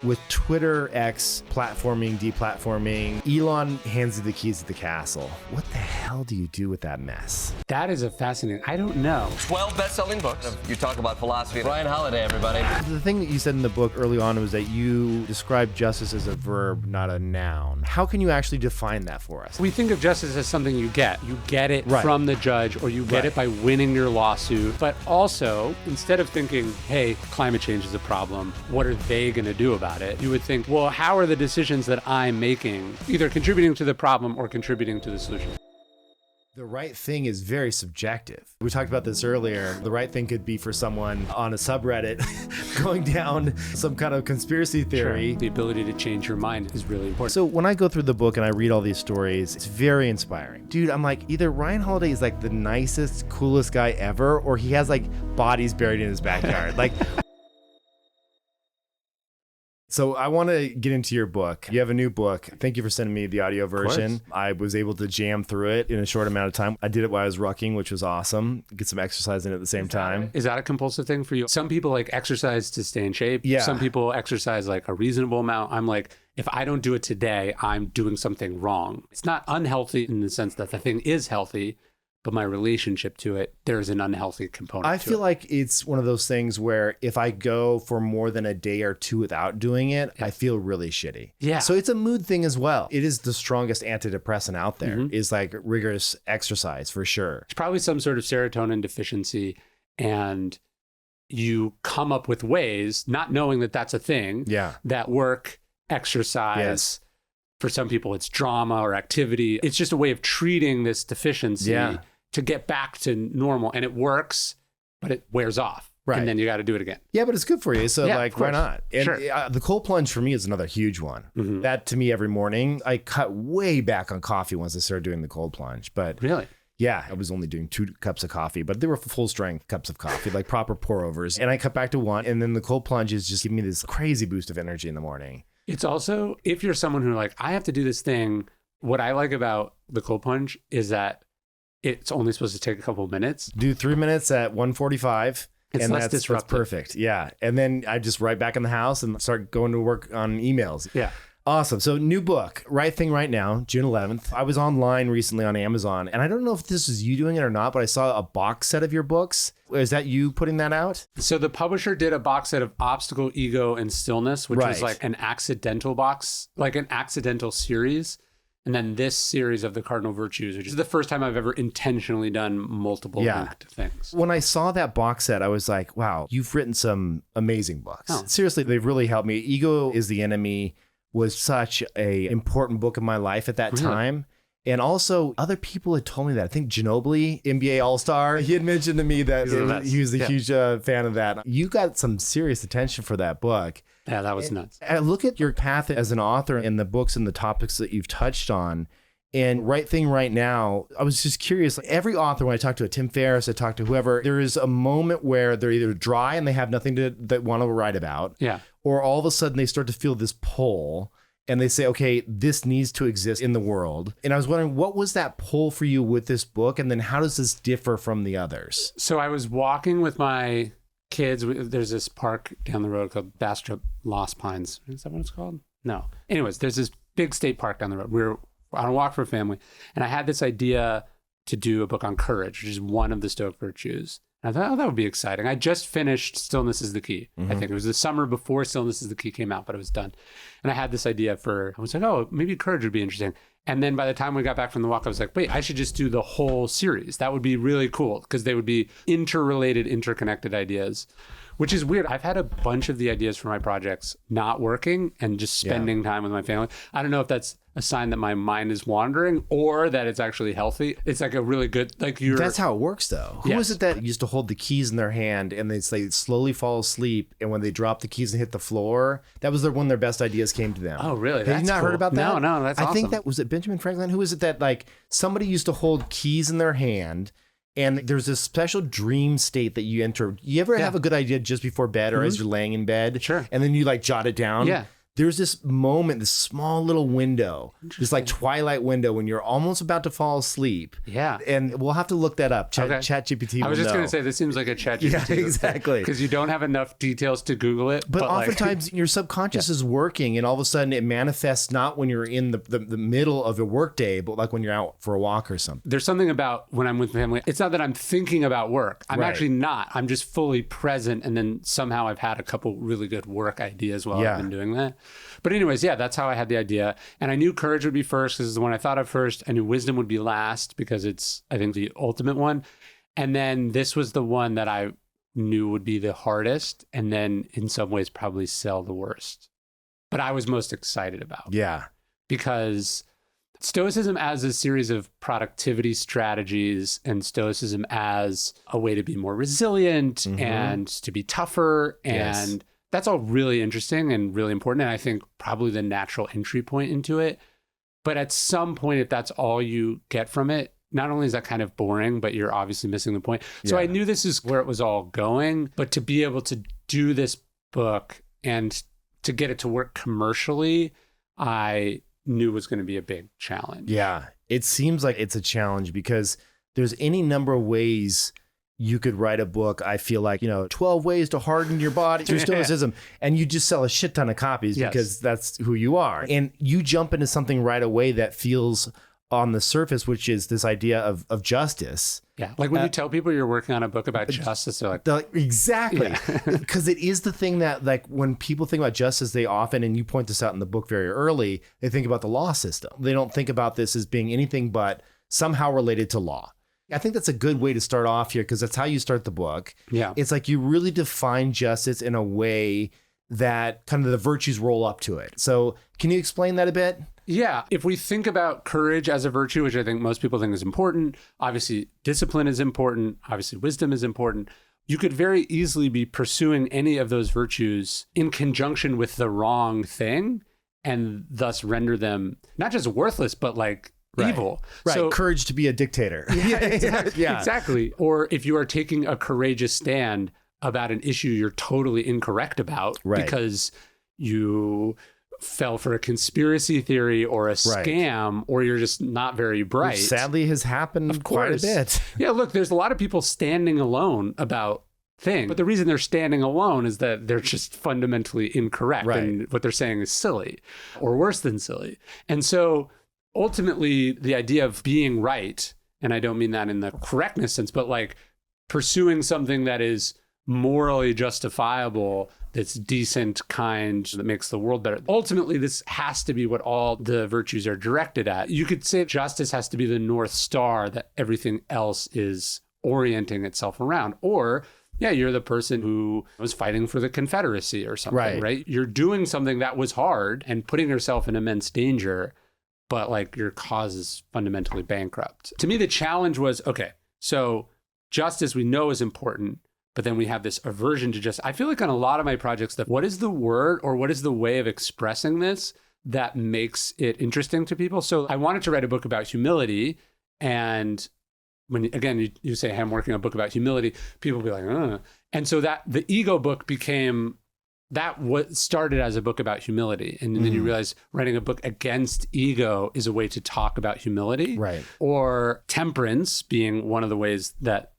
With Twitter, X, platforming, deplatforming, Elon hands you the keys to the castle. What the hell do you do with that mess? That is a fascinating, I don't know. 12 best-selling books. You talk about philosophy. Ryan Holiday, everybody. The thing that you said in the book early on was that you described justice as a verb, not a noun. How can you actually define that for us? We think of justice as something you get. You get it from the judge, or you get it by winning your lawsuit. But also, instead of thinking, hey, climate change is a problem, what are they going to do about it? You would think, well, how are the decisions that I'm making either contributing to the problem or contributing to the solution? The right thing is very subjective. We talked about this earlier. The right thing could be for someone on a subreddit going down some kind of conspiracy theory. Sure. The ability to change your mind is really important. So when I go through the book and I read all these stories, it's very inspiring. Dude, I'm like, either Ryan Holiday is like the nicest, coolest guy ever, or he has like bodies buried in his backyard. Like, so I want to get into your book. You have a new book. Thank you for sending me the audio version. I was able to jam through it in a short amount of time. I did it while I was rucking, which was awesome. Get some exercise in at the same time. Is that a compulsive thing for you? Some people like exercise to stay in shape. Yeah. Some people exercise like a reasonable amount. I'm like, if I don't do it today, I'm doing something wrong. It's not unhealthy in the sense that the thing is healthy, but my relationship to it, there's an unhealthy component to it. I feel like it's one of those things where if I go for more than a day or two without doing it, I feel really shitty. Yeah. So it's a mood thing as well. It is the strongest antidepressant out there, is like rigorous exercise for sure. It's probably some sort of serotonin deficiency, and you come up with ways, not knowing that that's a thing, that work, exercise. Yes. For some people, it's drama or activity. It's just a way of treating this deficiency to get back to normal. And it works, but it wears off. Right. And then you got to do it again. Yeah, but it's good for you. So like, why not? And sure. The cold plunge for me is another huge one. That to me every morning, I cut way back on coffee once I started doing the cold plunge. But really? Yeah, I was only doing 2 cups of coffee, but they were full strength cups of coffee, like proper pour overs. And I cut back to 1. And then the cold plunge is just giving me this crazy boost of energy in the morning. It's also, if you're someone who like, I have to do this thing, what I like about the cold plunge is that it's only supposed to take a couple of minutes. Do 3 minutes at 1:45. It's and less disruptive. That's perfect. Yeah. And then I just right back in the house and start going to work on emails. Yeah. Awesome. So new book, Right Thing Right Now, June 11th. I was online recently on Amazon, and I don't know if this is you doing it or not, but I saw a box set of your books. Is that you putting that out? So the publisher did a box set of Obstacle, Ego, and Stillness, which was like an accidental box, like an accidental series. And then this series of the Cardinal Virtues, which is the first time I've ever intentionally done multiple linked things. When I saw that box set, I was like, wow, you've written some amazing books. Oh. Seriously, they've really helped me. Ego is the Enemy was such a important book in my life at that time. And also other people had told me that. I think Ginobili, NBA All-Star, he had mentioned to me that he was a huge fan of that. You got some serious attention for that book. Yeah, that was nuts. I look at your path as an author and the books and the topics that you've touched on. And Right Thing Right Now, I was just curious. Like every author, when I talk to a Tim Ferriss, I talk to whoever, there is a moment where they're either dry and they have nothing that want to write about. Yeah. Or all of a sudden they start to feel this pull and they say, okay, this needs to exist in the world. And I was wondering, what was that pull for you with this book? And then how does this differ from the others? So I was walking with my kids. There's this park down the road called Bastrop Lost Pines. Is that what it's called? No. Anyways, there's this big state park down the road. We were on a walk for a family. And I had this idea to do a book on courage, which is one of the Stoic virtues. And I thought, oh, that would be exciting. I just finished Stillness is the Key. I think it was the summer before Stillness is the Key came out, but it was done. And I had this idea I was like, oh, maybe courage would be interesting. And then by the time we got back from the walk, I was like, wait, I should just do the whole series. That would be really cool because they would be interrelated, interconnected ideas, which is weird. I've had a bunch of the ideas for my projects not working and just spending time with my family. I don't know if that's a sign that my mind is wandering or that it's actually healthy. It's like a really good, like That's how it works though. Who was it that used to hold the keys in their hand and they slowly fall asleep, and when they drop the keys and hit the floor, that was one of their best ideas came to them. Oh, really? Have you not heard about that? No, that's awesome. I think that was it Benjamin Franklin? Who is it that like somebody used to hold keys in their hand, and there's this special dream state that you enter. You ever have a good idea just before bed or as you're laying in bed? Sure. And then you like jot it down? Yeah. there's this moment, this small little window, this like twilight window when you're almost about to fall asleep. Yeah. And we'll have to look that up. ChatGPT. I was just going to say, this seems like a ChatGPT. Yeah, exactly. Because you don't have enough details to Google it. But oftentimes your subconscious is working, and all of a sudden it manifests not when you're in the middle of a workday, but like when you're out for a walk or something. There's something about when I'm with family, it's not that I'm thinking about work. I'm actually not. I'm just fully present. And then somehow I've had a couple really good work ideas while I've been doing that. But anyways, that's how I had the idea. And I knew courage would be first because it's the one I thought of first. I knew wisdom would be last because it's, I think, the ultimate one. And then this was the one that I knew would be the hardest, and then in some ways probably sell the worst. But I was most excited about. Yeah. Because Stoicism as a series of productivity strategies, and Stoicism as a way to be more resilient and to be tougher. And that's all really interesting and really important. And I think probably the natural entry point into it. But at some point, if that's all you get from it, not only is that kind of boring, but you're obviously missing the point. So I knew this is where it was all going. But to be able to do this book and to get it to work commercially, I knew was going to be a big challenge. Yeah. It seems like it's a challenge because there's any number of ways you could write a book. I feel like, 12 ways to harden your body through Stoicism, and you just sell a shit ton of copies because that's who you are. And you jump into something right away that feels on the surface, which is this idea of justice. Yeah. Like when you tell people you're working on a book about justice, they're like, exactly. Because it is the thing that, like, when people think about justice, they often, and you point this out in the book very early, they think about the law system. They don't think about this as being anything but somehow related to law. I think that's a good way to start off here because that's how you start the book. Yeah. It's like you really define justice in a way that kind of the virtues roll up to it. So can you explain that a bit? Yeah. If we think about courage as a virtue, which I think most people think is important, obviously discipline is important, obviously wisdom is important. You could very easily be pursuing any of those virtues in conjunction with the wrong thing and thus render them not just worthless, but like evil. Right. So, courage to be a dictator. Exactly. Or if you are taking a courageous stand about an issue you're totally incorrect about because you fell for a conspiracy theory or a scam, or you're just not very bright. Which sadly has happened quite a bit. Yeah, look, there's a lot of people standing alone about things, but the reason they're standing alone is that they're just fundamentally incorrect and what they're saying is silly or worse than silly. And so ultimately, the idea of being right, and I don't mean that in the correctness sense, but like pursuing something that is morally justifiable, that's decent, kind, that makes the world better. Ultimately, this has to be what all the virtues are directed at. You could say justice has to be the North Star that everything else is orienting itself around. Or, you're the person who was fighting for the Confederacy or something, right? You're doing something that was hard and putting yourself in immense danger, but like your cause is fundamentally bankrupt. To me, the challenge was, okay, so justice we know is important, but then we have this aversion to justice. I feel like on a lot of my projects, that what is the word or what is the way of expressing this that makes it interesting to people? So I wanted to write a book about humility. And when, again, you say, hey, I'm working on a book about humility, people will be like, ugh. And so that the ego book became, that what started as a book about humility. And then you realize writing a book against ego is a way to talk about humility. Right. Or temperance being one of the ways that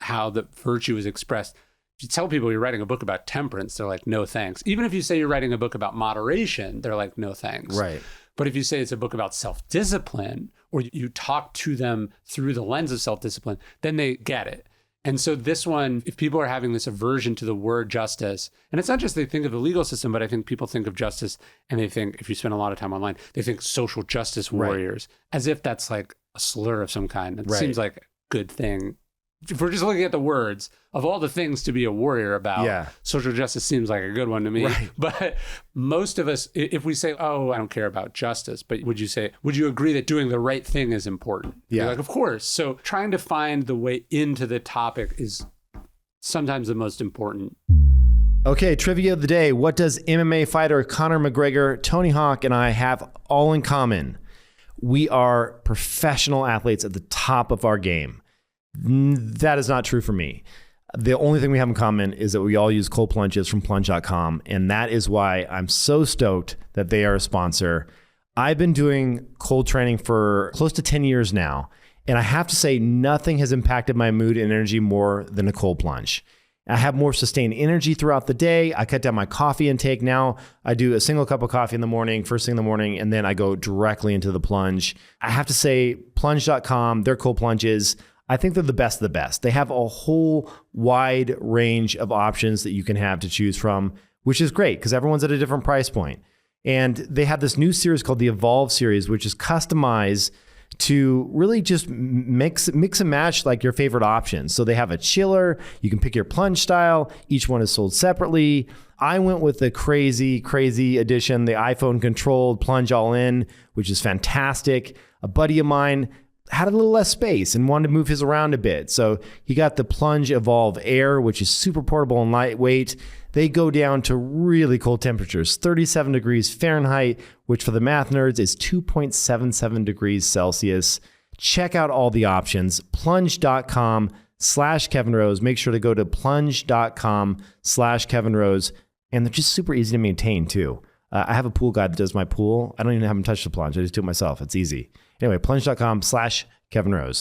how the virtue is expressed. If you tell people you're writing a book about temperance, they're like, no thanks. Even if you say you're writing a book about moderation, they're like, no thanks. Right. But if you say it's a book about self-discipline, or you talk to them through the lens of self-discipline, then they get it. And so this one, if people are having this aversion to the word justice, and it's not just they think of the legal system, but I think people think of justice and they think, if you spend a lot of time online, they think social justice warriors, as if that's like a slur of some kind. It seems like a good thing. If we're just looking at the words, of all the things to be a warrior about, social justice seems like a good one to me. Right. But most of us, if we say, oh, I don't care about justice, but would you agree that doing the right thing is important? Yeah. You're like, of course. So trying to find the way into the topic is sometimes the most important. Okay, trivia of the day. What does MMA fighter Conor McGregor, Tony Hawk, and I have all in common? We are professional athletes at the top of our game. That is not true for me. The only thing we have in common is that we all use cold plunges from plunge.com. And that is why I'm so stoked that they are a sponsor. I've been doing cold training for close to 10 years now. And I have to say, nothing has impacted my mood and energy more than a cold plunge. I have more sustained energy throughout the day. I cut down my coffee intake. Now I do a single cup of coffee in the morning, first thing in the morning, and then I go directly into the plunge. I have to say, plunge.com, their cold plunges, I think they're the best of the best. They have a whole wide range of options that you can have to choose from, which is great because everyone's at a different price point. And they have this new series called the Evolve series, which is customized to really just mix and match like your favorite options. So they have a chiller, you can pick your plunge style. Each one is sold separately. I went with the crazy edition, the iPhone controlled plunge all in, which is fantastic. A buddy of mine had a little less space and wanted to move his around a bit. So he got the Plunge Evolve Air, which is super portable and lightweight. They go down to really cold temperatures, 37 degrees Fahrenheit, which for the math nerds is 2.77 degrees Celsius. Check out all the options, plunge.com/Kevin Rose. Make sure to go to plunge.com/Kevin Rose. And they're just super easy to maintain too. I have a pool guy that does my pool. I don't even have him touch the plunge. I just do it myself. It's easy. Anyway, plunge.com/Kevin Rose.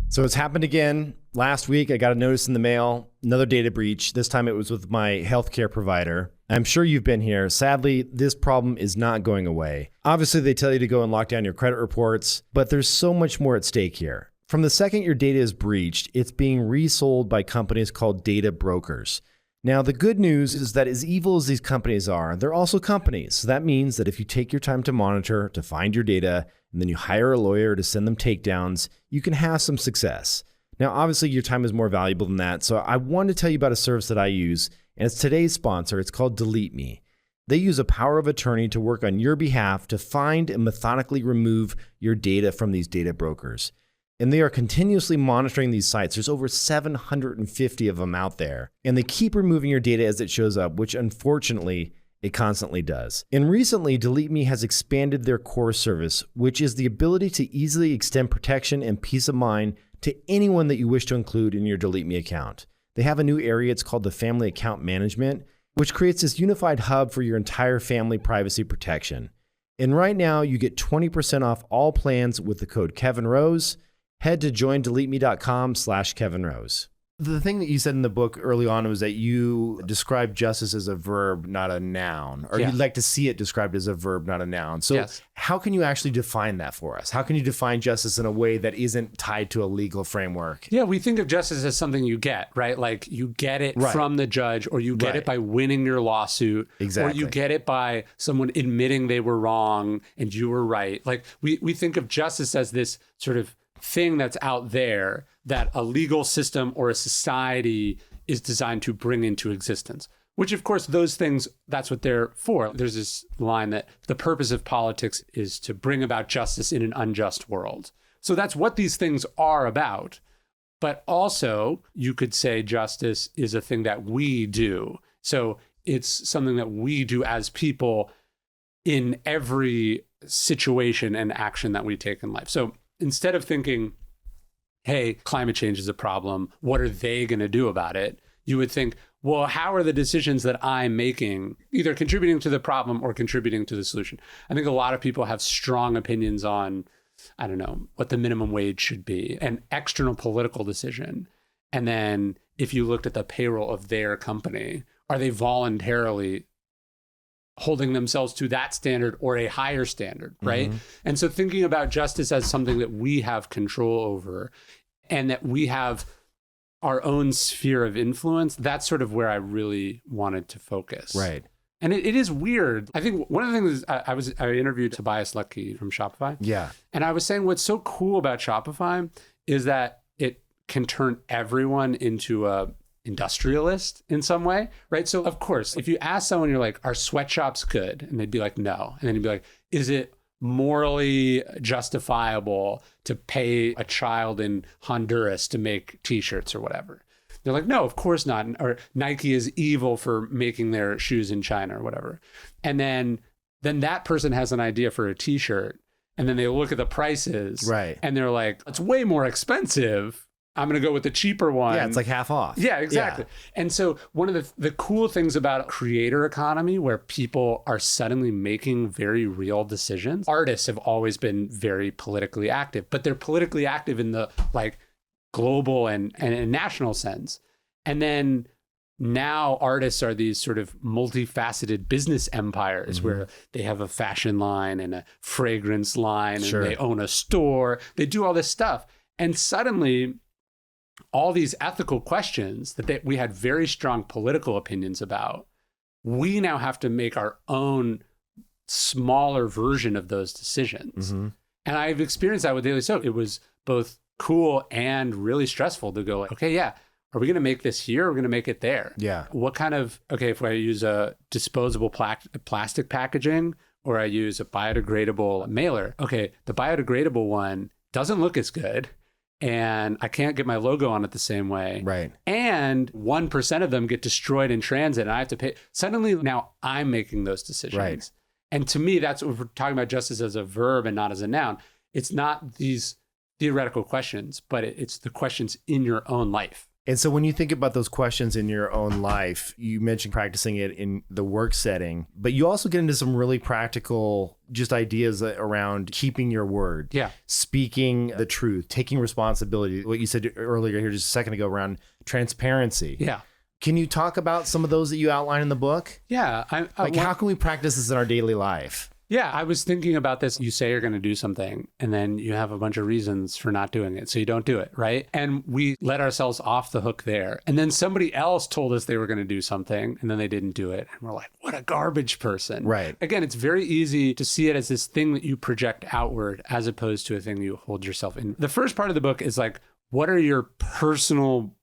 So it's happened again. Last week, I got a notice in the mail, another data breach. This time it was with my healthcare provider. I'm sure you've been here. Sadly, this problem is not going away. Obviously, they tell you to go and lock down your credit reports, but there's so much more at stake here. From the second your data is breached, it's being resold by companies called data brokers. Now, the good news is that as evil as these companies are, they're also companies. So that means that if you take your time to monitor, to find your data, and then you hire a lawyer to send them takedowns, you can have some success. Now, obviously, your time is more valuable than that. So I wanted to tell you about a service that I use, and it's today's sponsor. It's called Delete Me. They use a power of attorney to work on your behalf to find and methodically remove your data from these data brokers. And they are continuously monitoring these sites. There's over 750 of them out there. And they keep removing your data as it shows up, which unfortunately, it constantly does. And recently, Delete Me has expanded their core service, which is the ability to easily extend protection and peace of mind to anyone that you wish to include in your Delete Me account. They have a new area, it's called the Family Account Management, which creates this unified hub for your entire family privacy protection. And right now, you get 20% off all plans with the code Kevin Rose. Head to joindeleteme.com/Kevin Rose. The thing that you said in the book early on was that you described justice as a verb, not a noun, or you'd like to see it described as a verb, not a noun. So how can you actually define that for us? How can you define justice in a way that isn't tied to a legal framework? Yeah, we think of justice as something you get, right? Like you get it from the judge, or you get it by winning your lawsuit, or you get it by someone admitting they were wrong and you were right. Like we think of justice as this sort of thing that's out there that a legal system or a society is designed to bring into existence, which of course those things, that's what they're for. There's this line that the purpose of politics is to bring about justice in an unjust world. So that's what these things are about. But also you could say justice is a thing that we do. So it's something that we do as people in every situation and action that we take in life. So instead of thinking, hey, climate change is a problem, what are they going to do about it? You would think, well, how are the decisions that I'm making either contributing to the problem or contributing to the solution? I think a lot of people have strong opinions on, I don't know, what the minimum wage should be, an external political decision. And then if you looked at the payroll of their company, are they voluntarily holding themselves to that standard or a higher standard, right? And so thinking about justice as something that we have control over and that we have our own sphere of influence, that's sort of where I really wanted to focus. Right. And it is weird. I think one of the things I interviewed Tobias Lucky from Shopify. Yeah. And I was saying what's so cool about Shopify is that it can turn everyone into a industrialist in some way, right? So of course, if you ask someone, you're like, are sweatshops good? And they'd be like, no. And then you'd be like, is it morally justifiable to pay a child in Honduras to make t-shirts or whatever? They're like, no, of course not. Or Nike is evil for making their shoes in China or whatever. And then that person has an idea for a t-shirt, and then they look at the prices, right? And they're like, it's way more expensive I'm going to go with the cheaper one. Yeah, it's like half off. Yeah, exactly. Yeah. And so one of the cool things about creator economy, where people are suddenly making very real decisions, artists have always been very politically active, but they're politically active in the like global and national sense. And then now artists are these sort of multifaceted business empires where they have a fashion line and a fragrance line and they own a store. They do all this stuff. And suddenly all these ethical questions that we had very strong political opinions about, we now have to make our own smaller version of those decisions. And I've experienced that with Daily Soap. It was both cool and really stressful to go like, okay, yeah, are we going to make this here? Or are we going to make it there? Yeah. What kind of, okay, if I use a disposable plastic packaging or I use a biodegradable mailer, okay, the biodegradable one doesn't look as good and I can't get my logo on it the same way. Right. And 1% of them get destroyed in transit and I have to pay. Suddenly now I'm making those decisions. Right. And to me, that's what we're talking about justice as a verb and not as a noun. It's not these theoretical questions, but it's the questions in your own life. And so when you think about those questions in your own life, you mentioned practicing it in the work setting, but you also get into some really practical just ideas around keeping your word, speaking the truth, taking responsibility. What you said earlier here just a second ago around transparency. Yeah. Can you talk about some of those that you outline in the book? Yeah. How can we practice this in our daily life? Yeah, I was thinking about this. You say you're going to do something, and then you have a bunch of reasons for not doing it. So you don't do it, right? And we let ourselves off the hook there. And then somebody else told us they were going to do something, and then they didn't do it. And we're like, what a garbage person. Right. Again, it's very easy to see it as this thing that you project outward as opposed to a thing you hold yourself in. The first part of the book is like, what are your personal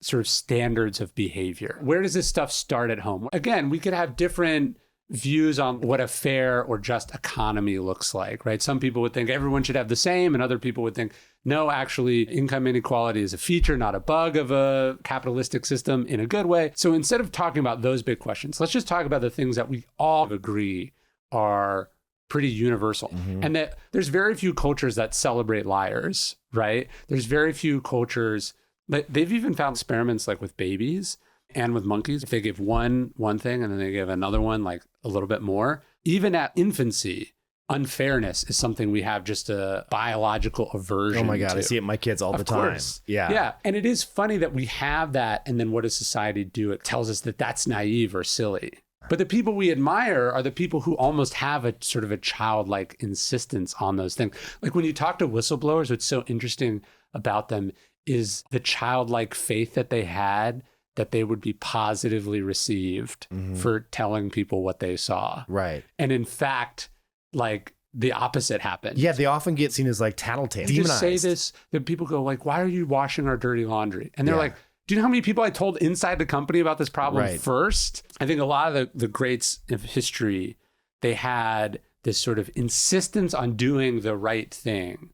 sort of standards of behavior? Where does this stuff start at home? Again, we could have different views on what a fair or just economy looks like, right? Some people would think everyone should have the same, and other people would think, no, actually, income inequality is a feature, not a bug of a capitalistic system in a good way. So instead of talking about those big questions, let's just talk about the things that we all agree are pretty universal. And that there's very few cultures that celebrate liars, right? There's very few cultures, but they've even found experiments like with babies and with monkeys, if they give one thing and then they give another one like a little bit more, even at infancy, unfairness is something we have just a biological aversion. Oh my God, to. I see it in my kids all the time. Course. Yeah. Yeah. And it is funny that we have that. And then what does society do? It tells us that that's naive or silly. But the people we admire are the people who almost have a sort of a childlike insistence on those things. Like when you talk to whistleblowers, what's so interesting about them is the childlike faith that they had that they would be positively received for telling people what they saw. Right. And in fact, like the opposite happened. Yeah, they often get seen as like tattletale, You demonized. just say this, then people go like, why are you washing our dirty laundry? And they're like, do you know how many people I told inside the company about this problem first? I think a lot of the greats of history, they had this sort of insistence on doing the right thing,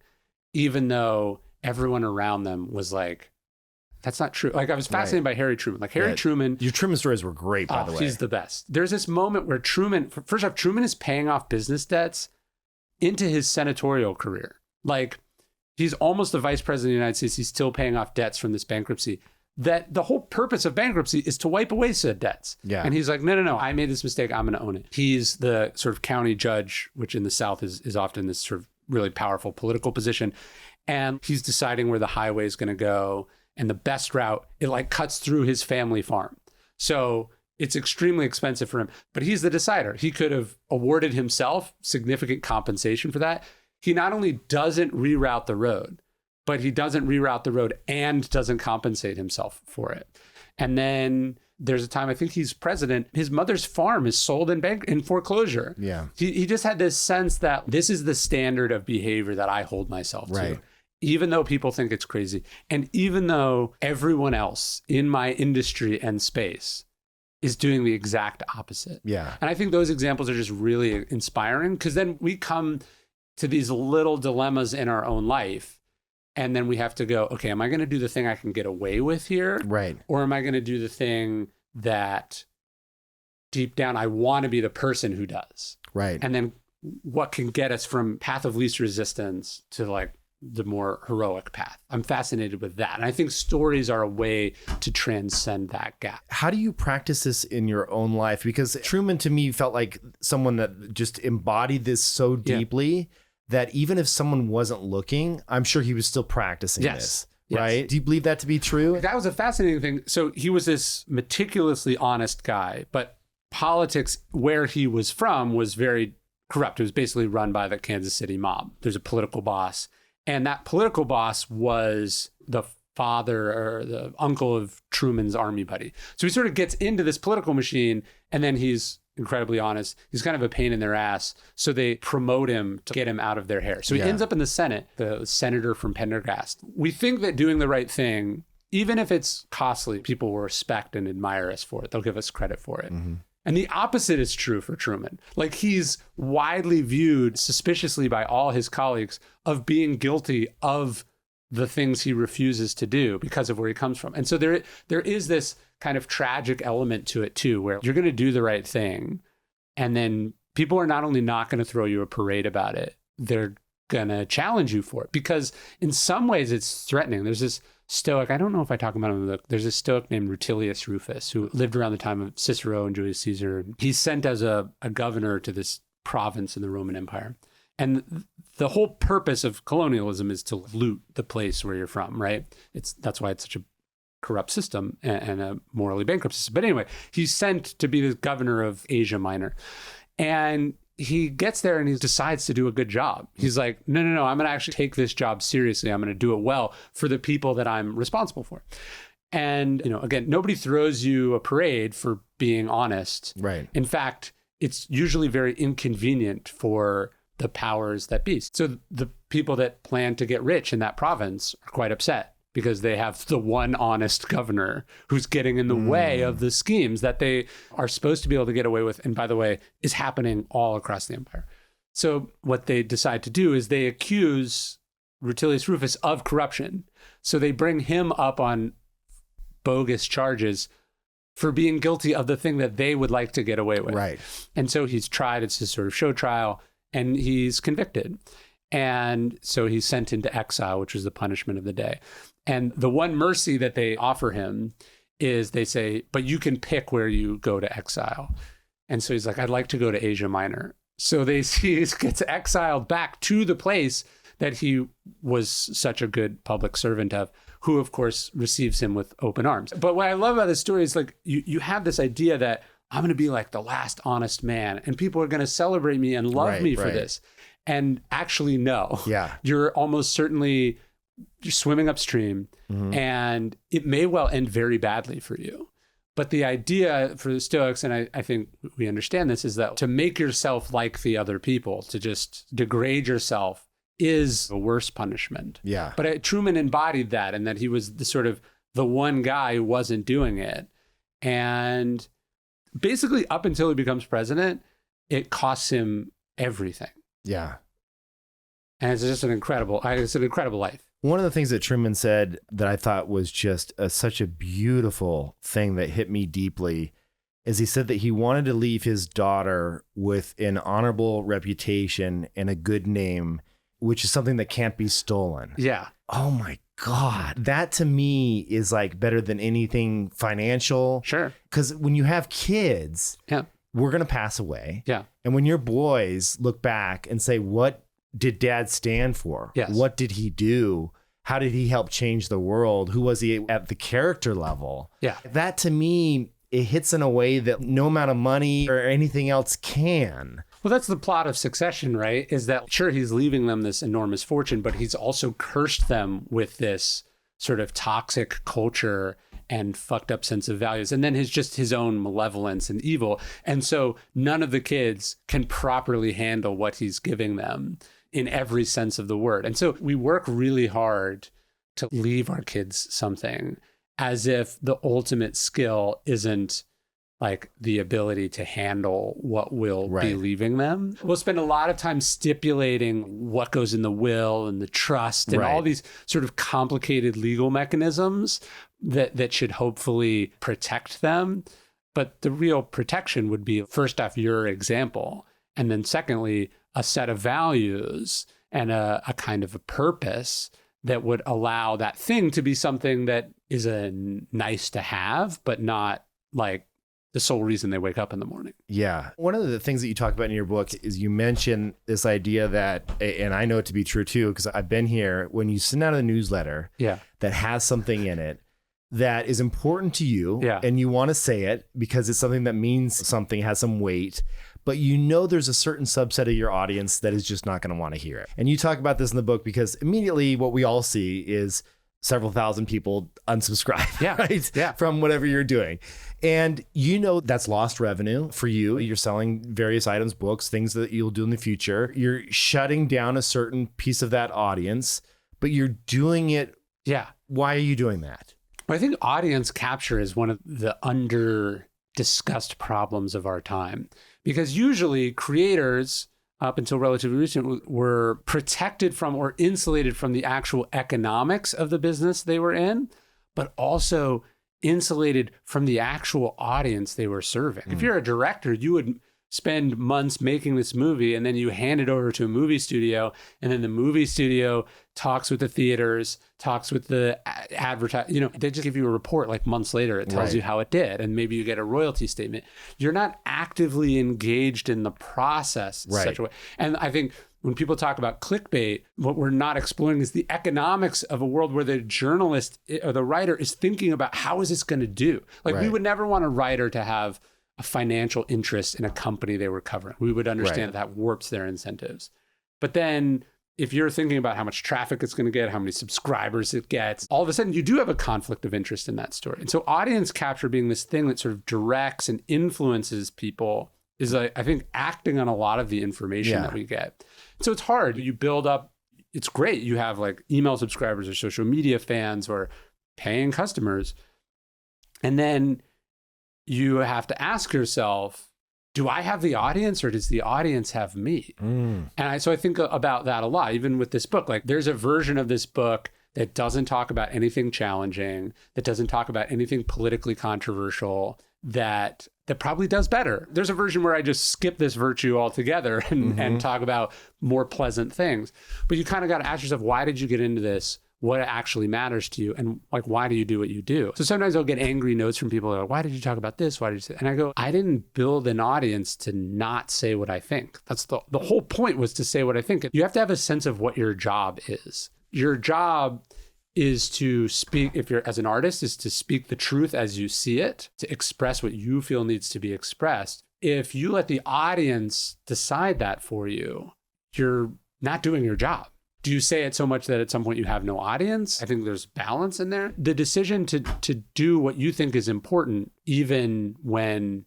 even though everyone around them was like, that's not true. Like I was fascinated by Harry Truman. Like Harry Truman. Your Truman stories were great, by the way. He's the best. There's this moment where Truman, first off, Truman is paying off business debts into his senatorial career. Like he's almost the vice president of the United States. He's still paying off debts from this bankruptcy. That the whole purpose of bankruptcy is to wipe away said debts. Yeah. And he's like, no, I made this mistake. I'm going to own it. He's the sort of county judge, which in the South is often this sort of really powerful political position. And he's deciding where the highway is going to go. And the best route, it like cuts through his family farm. So it's extremely expensive for him, but he's the decider. He could have awarded himself significant compensation for that. He not only doesn't reroute the road, but he doesn't reroute the road and doesn't compensate himself for it. And then there's a time, I think he's president, his mother's farm is sold in foreclosure. Yeah. He just had this sense that this is the standard of behavior that I hold myself to. Even though people think it's crazy. And even though everyone else in my industry and space is doing the exact opposite. Yeah. And I think those examples are just really inspiring because then we come to these little dilemmas in our own life. And then we have to go, okay, am I going to do the thing I can get away with here? Right. Or am I going to do the thing that deep down I want to be the person who does? Right. And then what can get us from path of least resistance to like the more heroic path. I'm fascinated with that. And I think stories are a way to transcend that gap. How do you practice this in your own life? Because Truman to me felt like someone that just embodied this so deeply that even if someone wasn't looking, I'm sure he was still practicing this. Right? Yes. Do you believe that to be true? That was a fascinating thing. So he was this meticulously honest guy, but politics where he was from was very corrupt. It was basically run by the Kansas City mob. There's a political boss, and that political boss was the father or the uncle of Truman's army buddy. So he sort of gets into this political machine, and then he's incredibly honest. He's kind of a pain in their ass. So they promote him to get him out of their hair. So he ends up in the Senate, the senator from Pendergast. We think that doing the right thing, even if it's costly, people will respect and admire us for it. They'll give us credit for it. Mm-hmm. And the opposite is true for Truman. Like, he's widely viewed suspiciously by all his colleagues of being guilty of the things he refuses to do because of where he comes from. And so there is this kind of tragic element to it too, where you're going to do the right thing, and then people are not only not going to throw you a parade about it, they're going to challenge you for it, because in some ways it's threatening. There's this Stoic, I don't know if I talk about him in the book, there's a Stoic named Rutilius Rufus who lived around the time of Cicero and Julius Caesar. He's sent as a governor to this province in the Roman Empire. And the whole purpose of colonialism is to loot the place where you're from, right? That's why it's such a corrupt system and a morally bankrupt system. But anyway, he's sent to be the governor of Asia Minor. And he gets there and he decides to do a good job. He's like, no, I'm going to actually take this job seriously. I'm going to do it well for the people that I'm responsible for. And, again, nobody throws you a parade for being honest. Right. In fact, it's usually very inconvenient for the powers that be. So the people that plan to get rich in that province are quite upset because they have the one honest governor who's getting in the way of the schemes that they are supposed to be able to get away with. And by the way, is happening all across the empire. So what they decide to do is they accuse Rutilius Rufus of corruption. So they bring him up on bogus charges for being guilty of the thing that they would like to get away with. Right. And so he's tried. It's a sort of show trial, and he's convicted. And so he's sent into exile, which was the punishment of the day. And the one mercy that they offer him is they say, but you can pick where you go to exile. And so he's like, I'd like to go to Asia Minor. So he gets exiled back to the place that he was such a good public servant of, who of course receives him with open arms. But what I love about this story is like, you have this idea that I'm going to be like the last honest man, and people are going to celebrate me and love me for this. And actually, no. Yeah. You're almost certainly swimming upstream, and it may well end very badly for you. But the idea for the Stoics, and I think we understand this, is that to make yourself like the other people, to just degrade yourself, is the worst punishment. Yeah. But Truman embodied that, and that he was the one guy who wasn't doing it. And basically, up until he becomes president, it costs him everything. Yeah. And it's just an incredible life. One of the things that Truman said that I thought was just such a beautiful thing that hit me deeply is he said that he wanted to leave his daughter with an honorable reputation and a good name, which is something that can't be stolen. Yeah. Oh my God. That to me is like better than anything financial. Sure. Because when you have kids, we're going to pass away. Yeah. And when your boys look back and say, what did dad stand for? Yes. What did he do? How did he help change the world? Who was he at the character level? Yeah. That to me, it hits in a way that no amount of money or anything else can. Well, that's the plot of Succession, right? Is that, sure, he's leaving them this enormous fortune, but he's also cursed them with this sort of toxic culture and fucked up sense of values. And then his own malevolence and evil. And so none of the kids can properly handle what he's giving them in every sense of the word. And so we work really hard to leave our kids something, as if the ultimate skill isn't like the ability to handle what we'll be leaving them. We'll spend a lot of time stipulating what goes in the will and the trust and all these sort of complicated legal mechanisms that should hopefully protect them. But the real protection would be, first off, your example. And then secondly, a set of values and a kind of a purpose that would allow that thing to be something that is a nice to have, but not like the sole reason they wake up in the morning. Yeah. One of the things that you talk about in your book is you mention this idea that, and I know it to be true too, because I've been here, when you send out a newsletter that has something in it that is important to you and you want to say it because it's something that means something, has some weight, but you know there's a certain subset of your audience that is just not going to want to hear it. And you talk about this in the book because immediately what we all see is several thousand people unsubscribe right? From whatever you're doing. And you know that's lost revenue for you. You're selling various items, books, things that you'll do in the future. You're shutting down a certain piece of that audience, but you're doing it. Yeah. Why are you doing that? Well, I think audience capture is one of the under discussed problems of our time, because usually creators up until relatively recent were protected from or insulated from the actual economics of the business they were in, but also insulated from the actual audience they were serving. If you're a director, you would spend months making this movie and then you hand it over to a movie studio, and then the movie studio talks with the theaters, talks with the advertising. They just give you a report like months later. It tells you how it did, and maybe you get a royalty statement. You're not actively engaged in the process in such a way. And I think when people talk about clickbait, what we're not exploring is the economics of a world where the journalist or the writer is thinking about how is this going to do? Like we would never want a writer to have a financial interest in a company they were covering. We would understand that warps their incentives. But then if you're thinking about how much traffic it's going to get, how many subscribers it gets, all of a sudden you do have a conflict of interest in that story. And so audience capture being this thing that sort of directs and influences people is, I think, acting on a lot of the information that we get. So it's hard. You build up, it's great. You have like email subscribers or social media fans or paying customers. And then you have to ask yourself, do I have the audience or does the audience have me? And so I think about that a lot, even with this book. Like there's a version of this book that doesn't talk about anything challenging, that doesn't talk about anything politically controversial, that probably does better. There's a version where I just skip this virtue altogether and talk about more pleasant things. But you kind of got to ask yourself, why did you get into this? What actually matters to you, and like, why do you do what you do? So sometimes I'll get angry notes from people that are like, why did you talk about this? Why did you say? And I go, I didn't build an audience to not say what I think. That's the whole point, was to say what I think. You have to have a sense of what your job is. Your job is to speak, if you're as an artist, is to speak the truth as you see it, to express what you feel needs to be expressed. If you let the audience decide that for you, you're not doing your job. Do you say it so much that at some point you have no audience? I think there's balance in there. The decision to do what you think is important, even when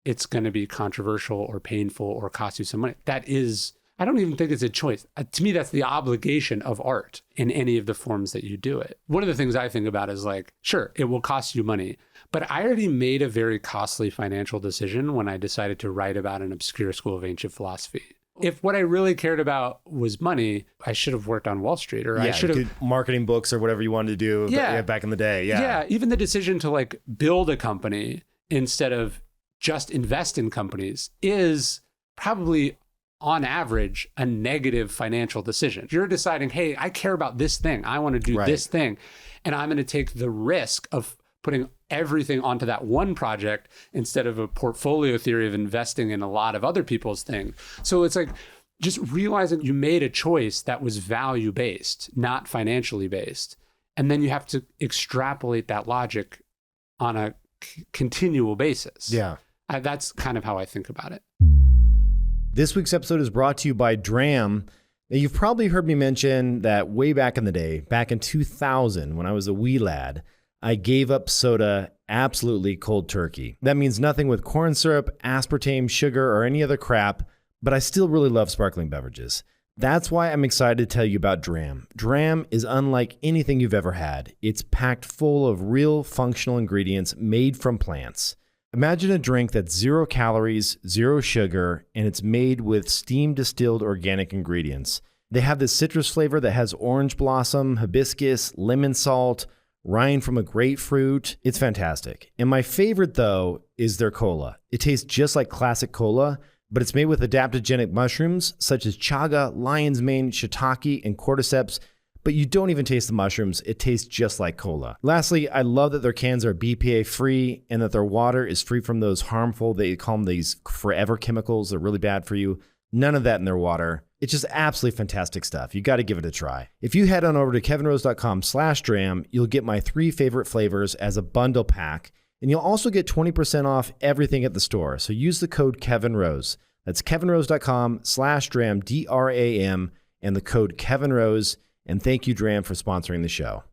it's going to be controversial or painful or cost you some money, that is, I don't even think it's a choice. To me, that's the obligation of art in any of the forms that you do it. One of the things I think about is like, sure, it will cost you money, but I already made a very costly financial decision when I decided to write about an obscure school of ancient philosophy. If what I really cared about was money, I should have worked on Wall Street, or I should have marketing books or whatever you wanted to do back in the day. Yeah. Even the decision to like build a company instead of just invest in companies is probably on average a negative financial decision. You're deciding, hey, I care about this thing. I want to do this thing. And I'm going to take the risk of putting everything onto that one project instead of a portfolio theory of investing in a lot of other people's things. So it's like just realizing you made a choice that was value-based, not financially based. And then you have to extrapolate that logic on a continual basis. Yeah. That's kind of how I think about it. This week's episode is brought to you by Dram. Now, you've probably heard me mention that way back in the day, back in 2000, when I was a wee lad, I gave up soda absolutely cold turkey. That means nothing with corn syrup, aspartame, sugar, or any other crap, but I still really love sparkling beverages. That's why I'm excited to tell you about Dram. Dram is unlike anything you've ever had. It's packed full of real functional ingredients made from plants. Imagine a drink that's 0 calories, 0 sugar, and it's made with steam distilled organic ingredients. They have this citrus flavor that has orange blossom, hibiscus, lemon salt, rind from a grapefruit. It's fantastic. And my favorite, though, is their cola. It tastes just like classic cola, but it's made with adaptogenic mushrooms such as chaga, lion's mane, shiitake, and cordyceps. But you don't even taste the mushrooms. It tastes just like cola. Lastly, I love that their cans are BPA free and that their water is free from those harmful, they call them these forever chemicals. They're really bad for you. None of that in their water. It's just absolutely fantastic stuff. You got to give it a try. If you head on over to kevinrose.com/dram, you'll get my 3 favorite flavors as a bundle pack. And you'll also get 20% off everything at the store. So use the code KevinRose. That's kevinrose.com/dram, DRAM, and the code KevinRose. And thank you, Dram, for sponsoring the show.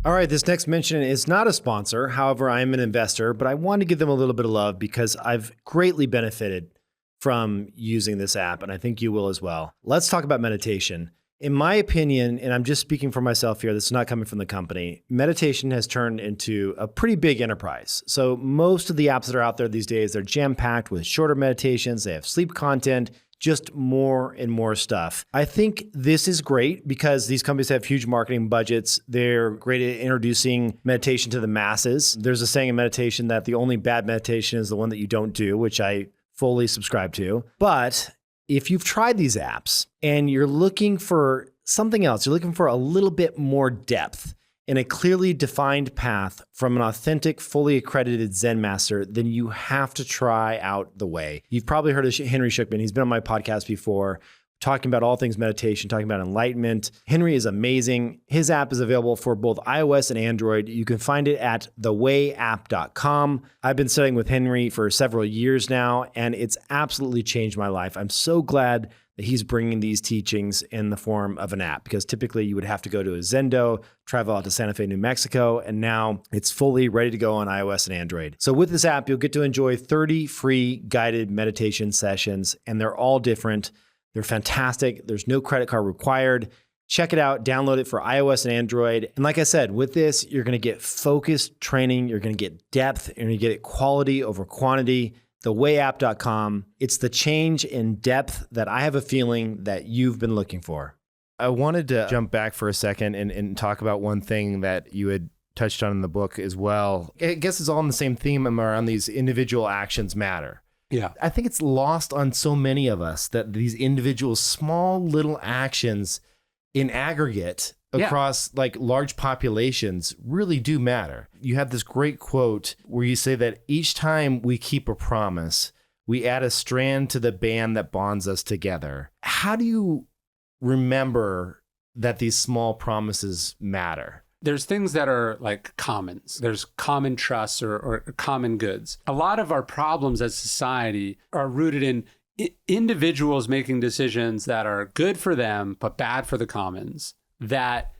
All right, this next mention is not a sponsor. However, I am an investor, but I want to give them a little bit of love because I've greatly benefited from using this app, and I think you will as well. Let's talk about meditation. In my opinion, and I'm just speaking for myself here, this is not coming from the company, meditation has turned into a pretty big enterprise. So most of the apps that are out there these days, they're jam-packed with shorter meditations. They have sleep content, just more and more stuff. I think this is great because these companies have huge marketing budgets. They're great at introducing meditation to the masses. There's a saying in meditation that the only bad meditation is the one that you don't do, which I fully subscribe to. But if you've tried these apps and you're looking for something else, you're looking for a little bit more depth in a clearly defined path from an authentic, fully accredited Zen master, then you have to try out The Way. You've probably heard of Henry Schuckman. He's been on my podcast before, talking about all things meditation, talking about enlightenment. Henry is amazing. His app is available for both iOS and Android. You can find it at thewayapp.com. I've been studying with Henry for several years now, and it's absolutely changed my life. I'm so glad that he's bringing these teachings in the form of an app, because typically you would have to go to a Zendo, travel out to Santa Fe, New Mexico, and now it's fully ready to go on iOS and Android. So with this app, you'll get to enjoy 30 free guided meditation sessions, and they're all different. They're fantastic. There's no credit card required. Check it out, download it for iOS and Android. And like I said, with this, you're going to get focused training, you're going to get depth, you're going to get quality over quantity. Thewayapp.com. It's the change in depth that I have a feeling that you've been looking for. I wanted to jump back for a second and talk about one thing that you had touched on in the book as well. I guess it's all in the same theme around these individual actions matter. Yeah. I think it's lost on so many of us that these individual small little actions in aggregate across like large populations really do matter. You have this great quote where you say that each time we keep a promise, we add a strand to the band that bonds us together. How do you remember that these small promises matter? There's things that are like commons. There's common trusts or common goods. A lot of our problems as society are rooted in individuals making decisions that are good for them, but bad for the commons. That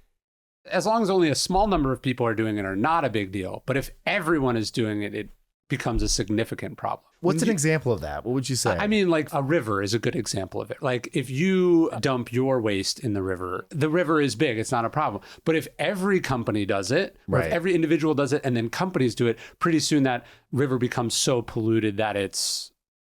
as long as only a small number of people are doing it are not a big deal. But if everyone is doing it, it becomes a significant problem. What's an example of that? What would you say? I mean, like a river is a good example of it. Like if you dump your waste in the river is big. It's not a problem. But if every company does it, or if every individual does it, and then companies do it, pretty soon that river becomes so polluted that it's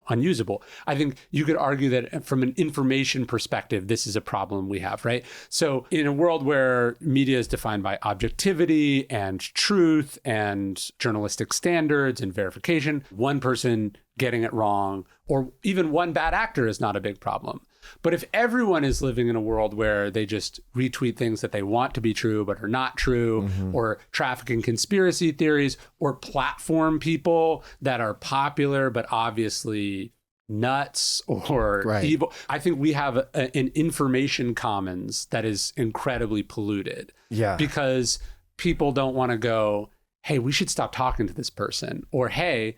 unusable. I think you could argue that from an information perspective, this is a problem we have, right? So in a world where media is defined by objectivity and truth and journalistic standards and verification, one person getting it wrong or even one bad actor is not a big problem. But if everyone is living in a world where they just retweet things that they want to be true but are not true, or trafficking conspiracy theories, or platform people that are popular but obviously nuts or evil, I think we have an information commons that is incredibly polluted. Yeah. Because people don't want to go, hey, we should stop talking to this person, or hey,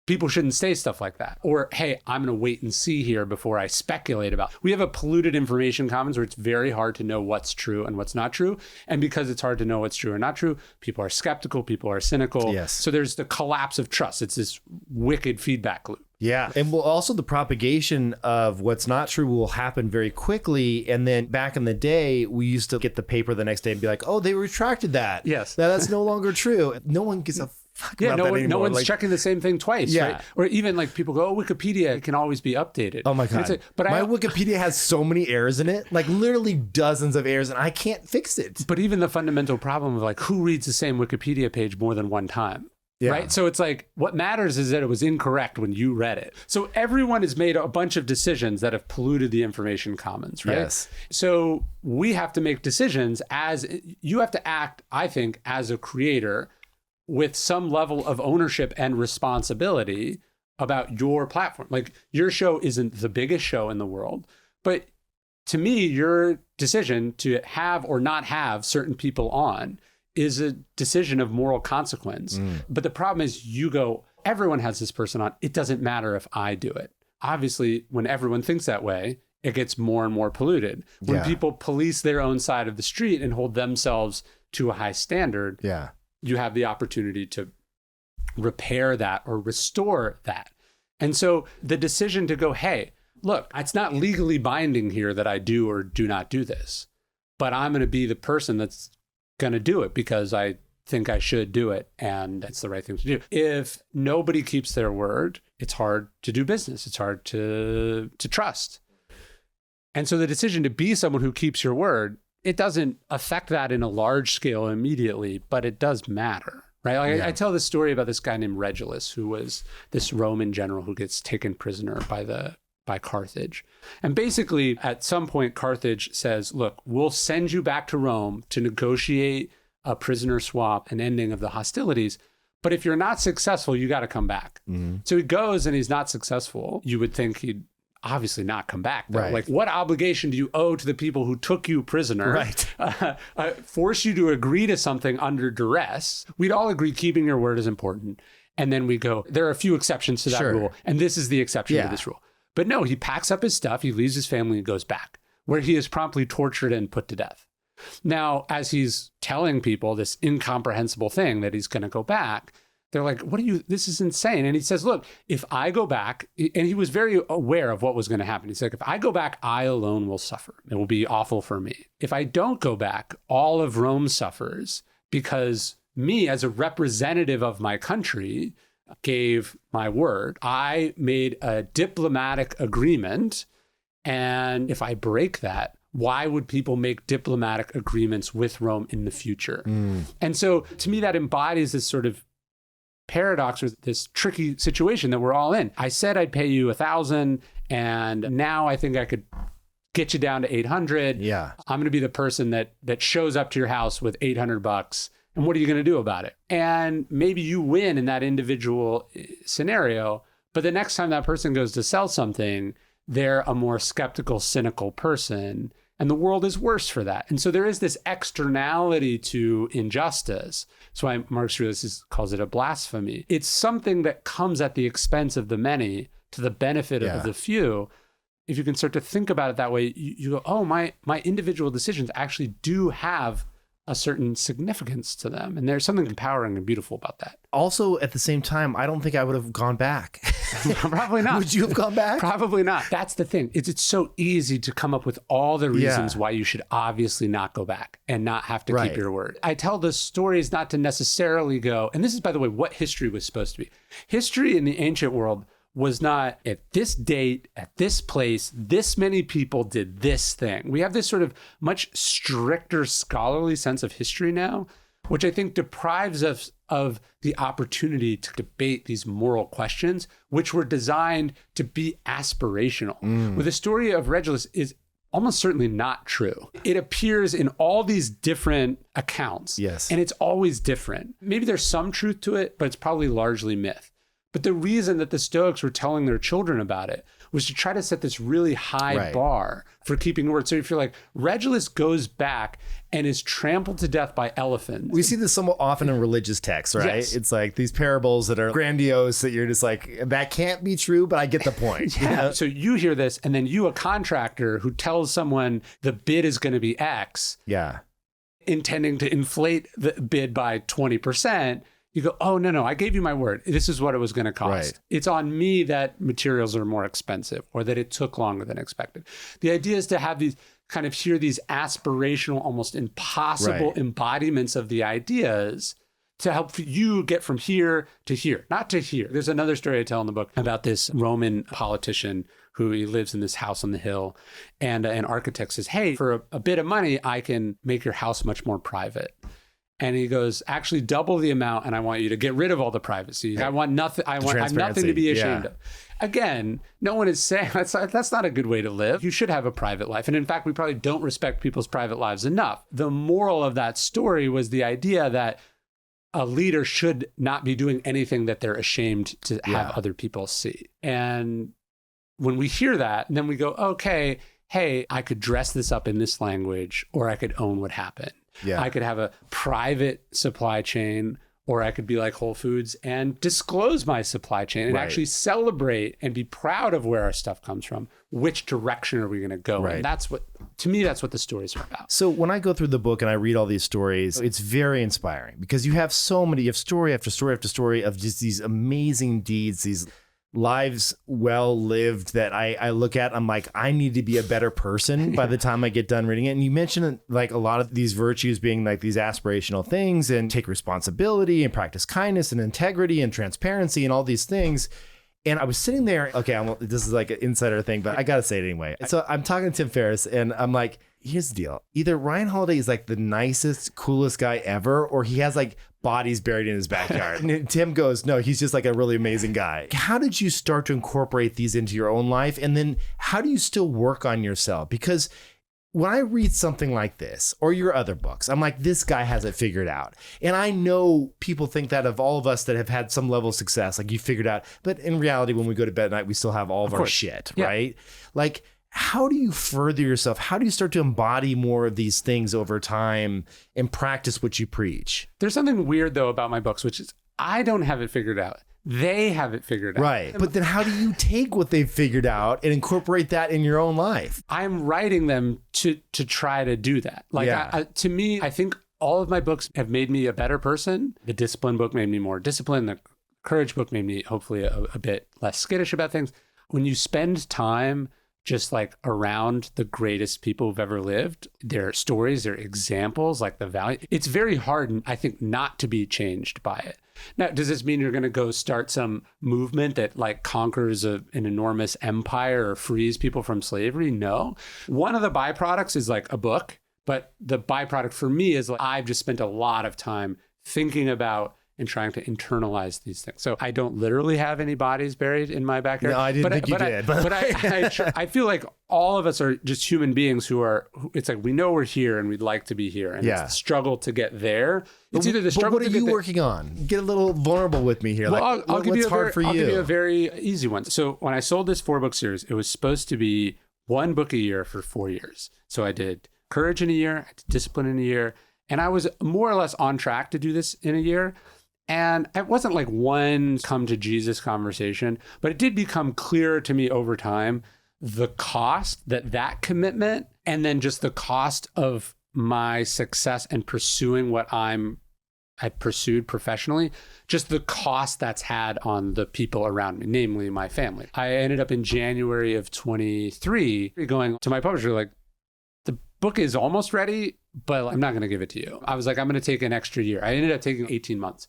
people shouldn't say stuff like that. Or, hey, I'm going to wait and see here before I speculate about. We have a polluted information commons where it's very hard to know what's true and what's not true. And because it's hard to know what's true or not true, people are skeptical, people are cynical. Yes. So there's the collapse of trust. It's this wicked feedback loop. Yeah. And also the propagation of what's not true will happen very quickly. And then back in the day, we used to get the paper the next day and be like, oh, they retracted that. Yes. That's no longer true. No one gives a fuck about that anymore. No one's checking the same thing twice, right? Or even like people go, oh, Wikipedia can always be updated. Oh my God. But my Wikipedia has so many errors in it, like literally dozens of errors, and I can't fix it. But even the fundamental problem of like who reads the same Wikipedia page more than one time? right? So it's like, what matters is that it was incorrect when you read it. So everyone has made a bunch of decisions that have polluted the information commons, right? Yes. So we have to make decisions you have to act, I think, as a creator with some level of ownership and responsibility about your platform. Like, your show isn't the biggest show in the world, but to me, your decision to have or not have certain people on is a decision of moral consequence. But the problem is, you go, everyone has this person on. It doesn't matter if I do it. Obviously, when everyone thinks that way, it gets more and more polluted. When people police their own side of the street and hold themselves to a high standard, you have the opportunity to repair that or restore that. And so the decision to go, hey, look, it's not legally binding here that I do or do not do this, but I'm going to be the person that's going to do it because I think I should do it and it's the right thing to do. If nobody keeps their word, it's hard to do business. It's hard to trust. And so the decision to be someone who keeps your word, it doesn't affect that in a large scale immediately, but it does matter, right? Like I tell this story about this guy named Regulus, who was this Roman general who gets taken prisoner by Carthage. And basically, at some point, Carthage says, look, we'll send you back to Rome to negotiate a prisoner swap, an ending of the hostilities. But if you're not successful, you got to come back. So he goes and he's not successful. You would think he'd obviously not come back. Right. Like, what obligation do you owe to the people who took you prisoner? Right. Force you to agree to something under duress. We'd all agree keeping your word is important. And then we go, there are a few exceptions to that rule. And this is the exception to this rule. But no, he packs up his stuff, he leaves his family and goes back, where he is promptly tortured and put to death. Now, as he's telling people this incomprehensible thing that he's going to go back, they're like, this is insane. And he says, look, if I go back, and he was very aware of what was going to happen. He's like, if I go back, I alone will suffer. It will be awful for me. If I don't go back, all of Rome suffers because me, as a representative of my country, gave my word. I made a diplomatic agreement. And if I break that, why would people make diplomatic agreements with Rome in the future? And so to me, that embodies this sort of paradox or this tricky situation that we're all in. I said I'd pay you 1,000 and now I think I could get you down to 800. Yeah. I'm going to be the person that shows up to your house with $800. And what are you going to do about it? And maybe you win in that individual scenario, but the next time that person goes to sell something, they're a more skeptical, cynical person, and the world is worse for that. And so there is this externality to injustice. That's why M.Strelitz calls it a blasphemy. It's something that comes at the expense of the many to the benefit of the few. If you can start to think about it that way, you go, oh, my individual decisions actually do have a certain significance to them. And there's something empowering and beautiful about that. Also, at the same time, I don't think I would have gone back. Probably not. Would you have gone back? Probably not. That's the thing. It's so easy to come up with all the reasons why you should obviously not go back and not have to keep your word. I tell the stories not to necessarily go, and this is, by the way, what history was supposed to be. History in the ancient world was not at this date, at this place, this many people did this thing. We have this sort of much stricter scholarly sense of history now, which I think deprives us of the opportunity to debate these moral questions, which were designed to be aspirational. Well, the story of Regulus is almost certainly not true. It appears in all these different accounts. Yes. And it's always different. Maybe there's some truth to it, but it's probably largely myth. But the reason that the Stoics were telling their children about it was to try to set this really high bar for keeping word. So if you're like, Regulus goes back and is trampled to death by elephants. We see this somewhat often in religious texts, right? Yes. It's like these parables that are grandiose that you're just like, that can't be true, but I get the point. Yeah. You know? So you hear this, and then you, a contractor who tells someone the bid is going to be X, intending to inflate the bid by 20%, you go, oh, no, I gave you my word. This is what it was going to cost. Right. It's on me that materials are more expensive or that it took longer than expected. The idea is to have these kind of hear these aspirational, almost impossible embodiments of the ideas to help you get from here to here, not to here. There's another story I tell in the book about this Roman politician who he lives in this house on the hill. And an architect says, hey, for a bit of money, I can make your house much more private. And he goes, actually double the amount, and I want you to get rid of all the privacy. I want nothing. I have nothing to be ashamed of. Again, no one is saying that's not a good way to live. You should have a private life. And in fact, we probably don't respect people's private lives enough. The moral of that story was the idea that a leader should not be doing anything that they're ashamed to have other people see. And when we hear that, then we go, okay, hey, I could dress this up in this language, or I could own what happened. Yeah. I could have a private supply chain, or I could be like Whole Foods and disclose my supply chain and actually celebrate and be proud of where our stuff comes from. Which direction are we going to go? Right. And that's what, to me, that's what the stories are about. So when I go through the book and I read all these stories, it's very inspiring because you have you have story after story after story of just these amazing deeds, these lives well lived that I look at, I'm like, I need to be a better person by the time I get done reading it. And you mentioned like a lot of these virtues being like these aspirational things, and take responsibility and practice kindness and integrity and transparency and all these things. And I was sitting there, okay, this is like an insider thing, but I got to say it anyway. So I'm talking to Tim Ferriss and I'm like, here's the deal. Either Ryan Holiday is like the nicest, coolest guy ever, or he has like bodies buried in his backyard. And Tim goes, no, he's just like a really amazing guy. How did you start to incorporate these into your own life? And then how do you still work on yourself? Because when I read something like this or your other books, I'm like, this guy has it figured out. And I know people think that of all of us that have had some level of success, like you figured out. But in reality, when we go to bed at night, we still have all of our shit, right? Like, how do you further yourself? How do you start to embody more of these things over time and practice what you preach? There's something weird, though, about my books, which is I don't have it figured out. They have it figured out. Right. But then how do you take what they've figured out and incorporate that in your own life? I'm writing them to try to do that. Like, to me, I think all of my books have made me a better person. The discipline book made me more disciplined. The courage book made me hopefully a bit less skittish about things. When you spend time just like around the greatest people who've ever lived, their stories, their examples, like the value, it's very hard, I think, not to be changed by it. Now, does this mean you're going to go start some movement that like conquers an enormous empire or frees people from slavery? No. One of the byproducts is like a book, but the byproduct for me is like I've just spent a lot of time thinking about and trying to internalize these things. So I don't literally have any bodies buried in my backyard. No, I didn't think you did. But I feel like all of us are just human beings it's like we know we're here and we'd like to be here. And it's the struggle to get there. It's either the struggle to get there. What are you working on? Get a little vulnerable with me here. Well, I'll give you a very easy one. So when I sold this 4-book series, it was supposed to be 1 book a year for 4 years. So I did courage in a year, I did discipline in a year, and I was more or less on track to do this in a year. And it wasn't like one come to Jesus conversation, but it did become clearer to me over time, the cost that commitment, and then just the cost of my success and pursuing what I pursued professionally, just the cost that's had on the people around me, namely my family. I ended up in January of 23 going to my publisher, like, the book is almost ready, but I'm not going to give it to you. I was like, I'm going to take an extra year. I ended up taking 18 months.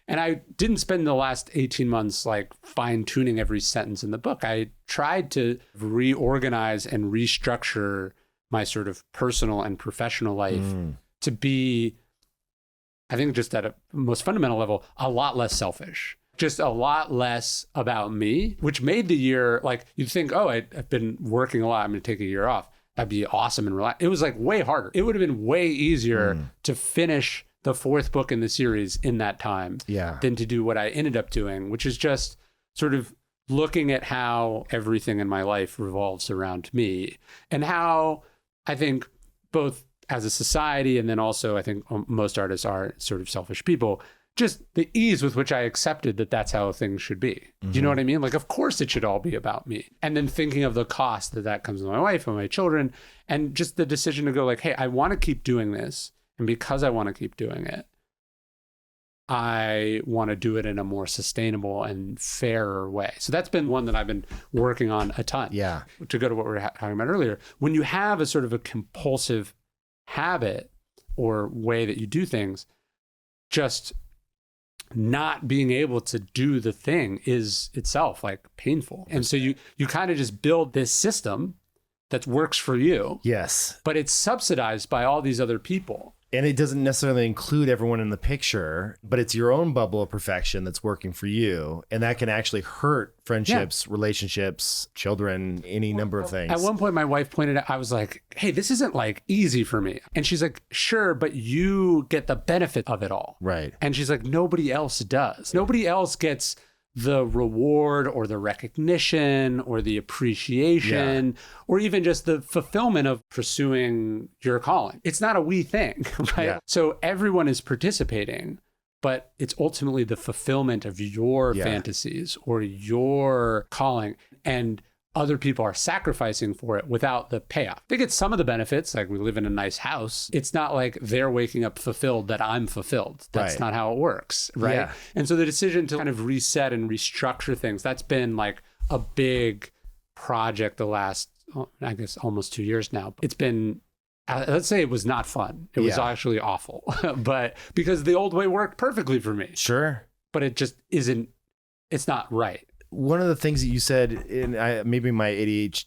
And I didn't spend the last 18 months like fine tuning every sentence in the book. I tried to reorganize and restructure my sort of personal and professional life to be, I think just at a most fundamental level, a lot less selfish, just a lot less about me, which made the year like you'd think, oh, I've been working a lot. I'm going to take a year off. That'd be awesome and relax. It was like way harder. It would have been way easier to finish the 4th book in the series in that time than to do what I ended up doing, which is just sort of looking at how everything in my life revolves around me and how I think both as a society and then also I think most artists are sort of selfish people, just the ease with which I accepted that that's how things should be. Do you know what I mean? Like, of course it should all be about me. And then thinking of the cost that comes with my wife and my children and just the decision to go like, hey, I want to keep doing this. And because I want to keep doing it, I want to do it in a more sustainable and fairer way. So that's been one that I've been working on a ton. Yeah. To go to what we were talking about earlier, when you have a sort of a compulsive habit or way that you do things, just not being able to do the thing is itself like painful. And so you kind of just build this system that works for you. Yes. But it's subsidized by all these other people. And it doesn't necessarily include everyone in the picture, but it's your own bubble of perfection that's working for you. And that can actually hurt friendships, relationships, children, any number of things. At one point, my wife pointed out, I was like, hey, this isn't like easy for me. And she's like, sure, but you get the benefit of it all. Right. And she's like, nobody else does. Nobody else gets the reward or the recognition or the appreciation or even just the fulfillment of pursuing your calling. It's not a we thing, right? Yeah. So everyone is participating, but it's ultimately the fulfillment of your fantasies or your calling. And other people are sacrificing for it without the payoff. They get some of the benefits, like we live in a nice house. It's not like they're waking up fulfilled that I'm fulfilled. That's not how it works, right? Yeah. And so the decision to kind of reset and restructure things, that's been like a big project the last, I guess, almost 2 years now. It's been, let's say it was not fun. It was actually awful, but because the old way worked perfectly for me. Sure. But it just isn't, it's not right. One of the things that you said, and maybe my ADHD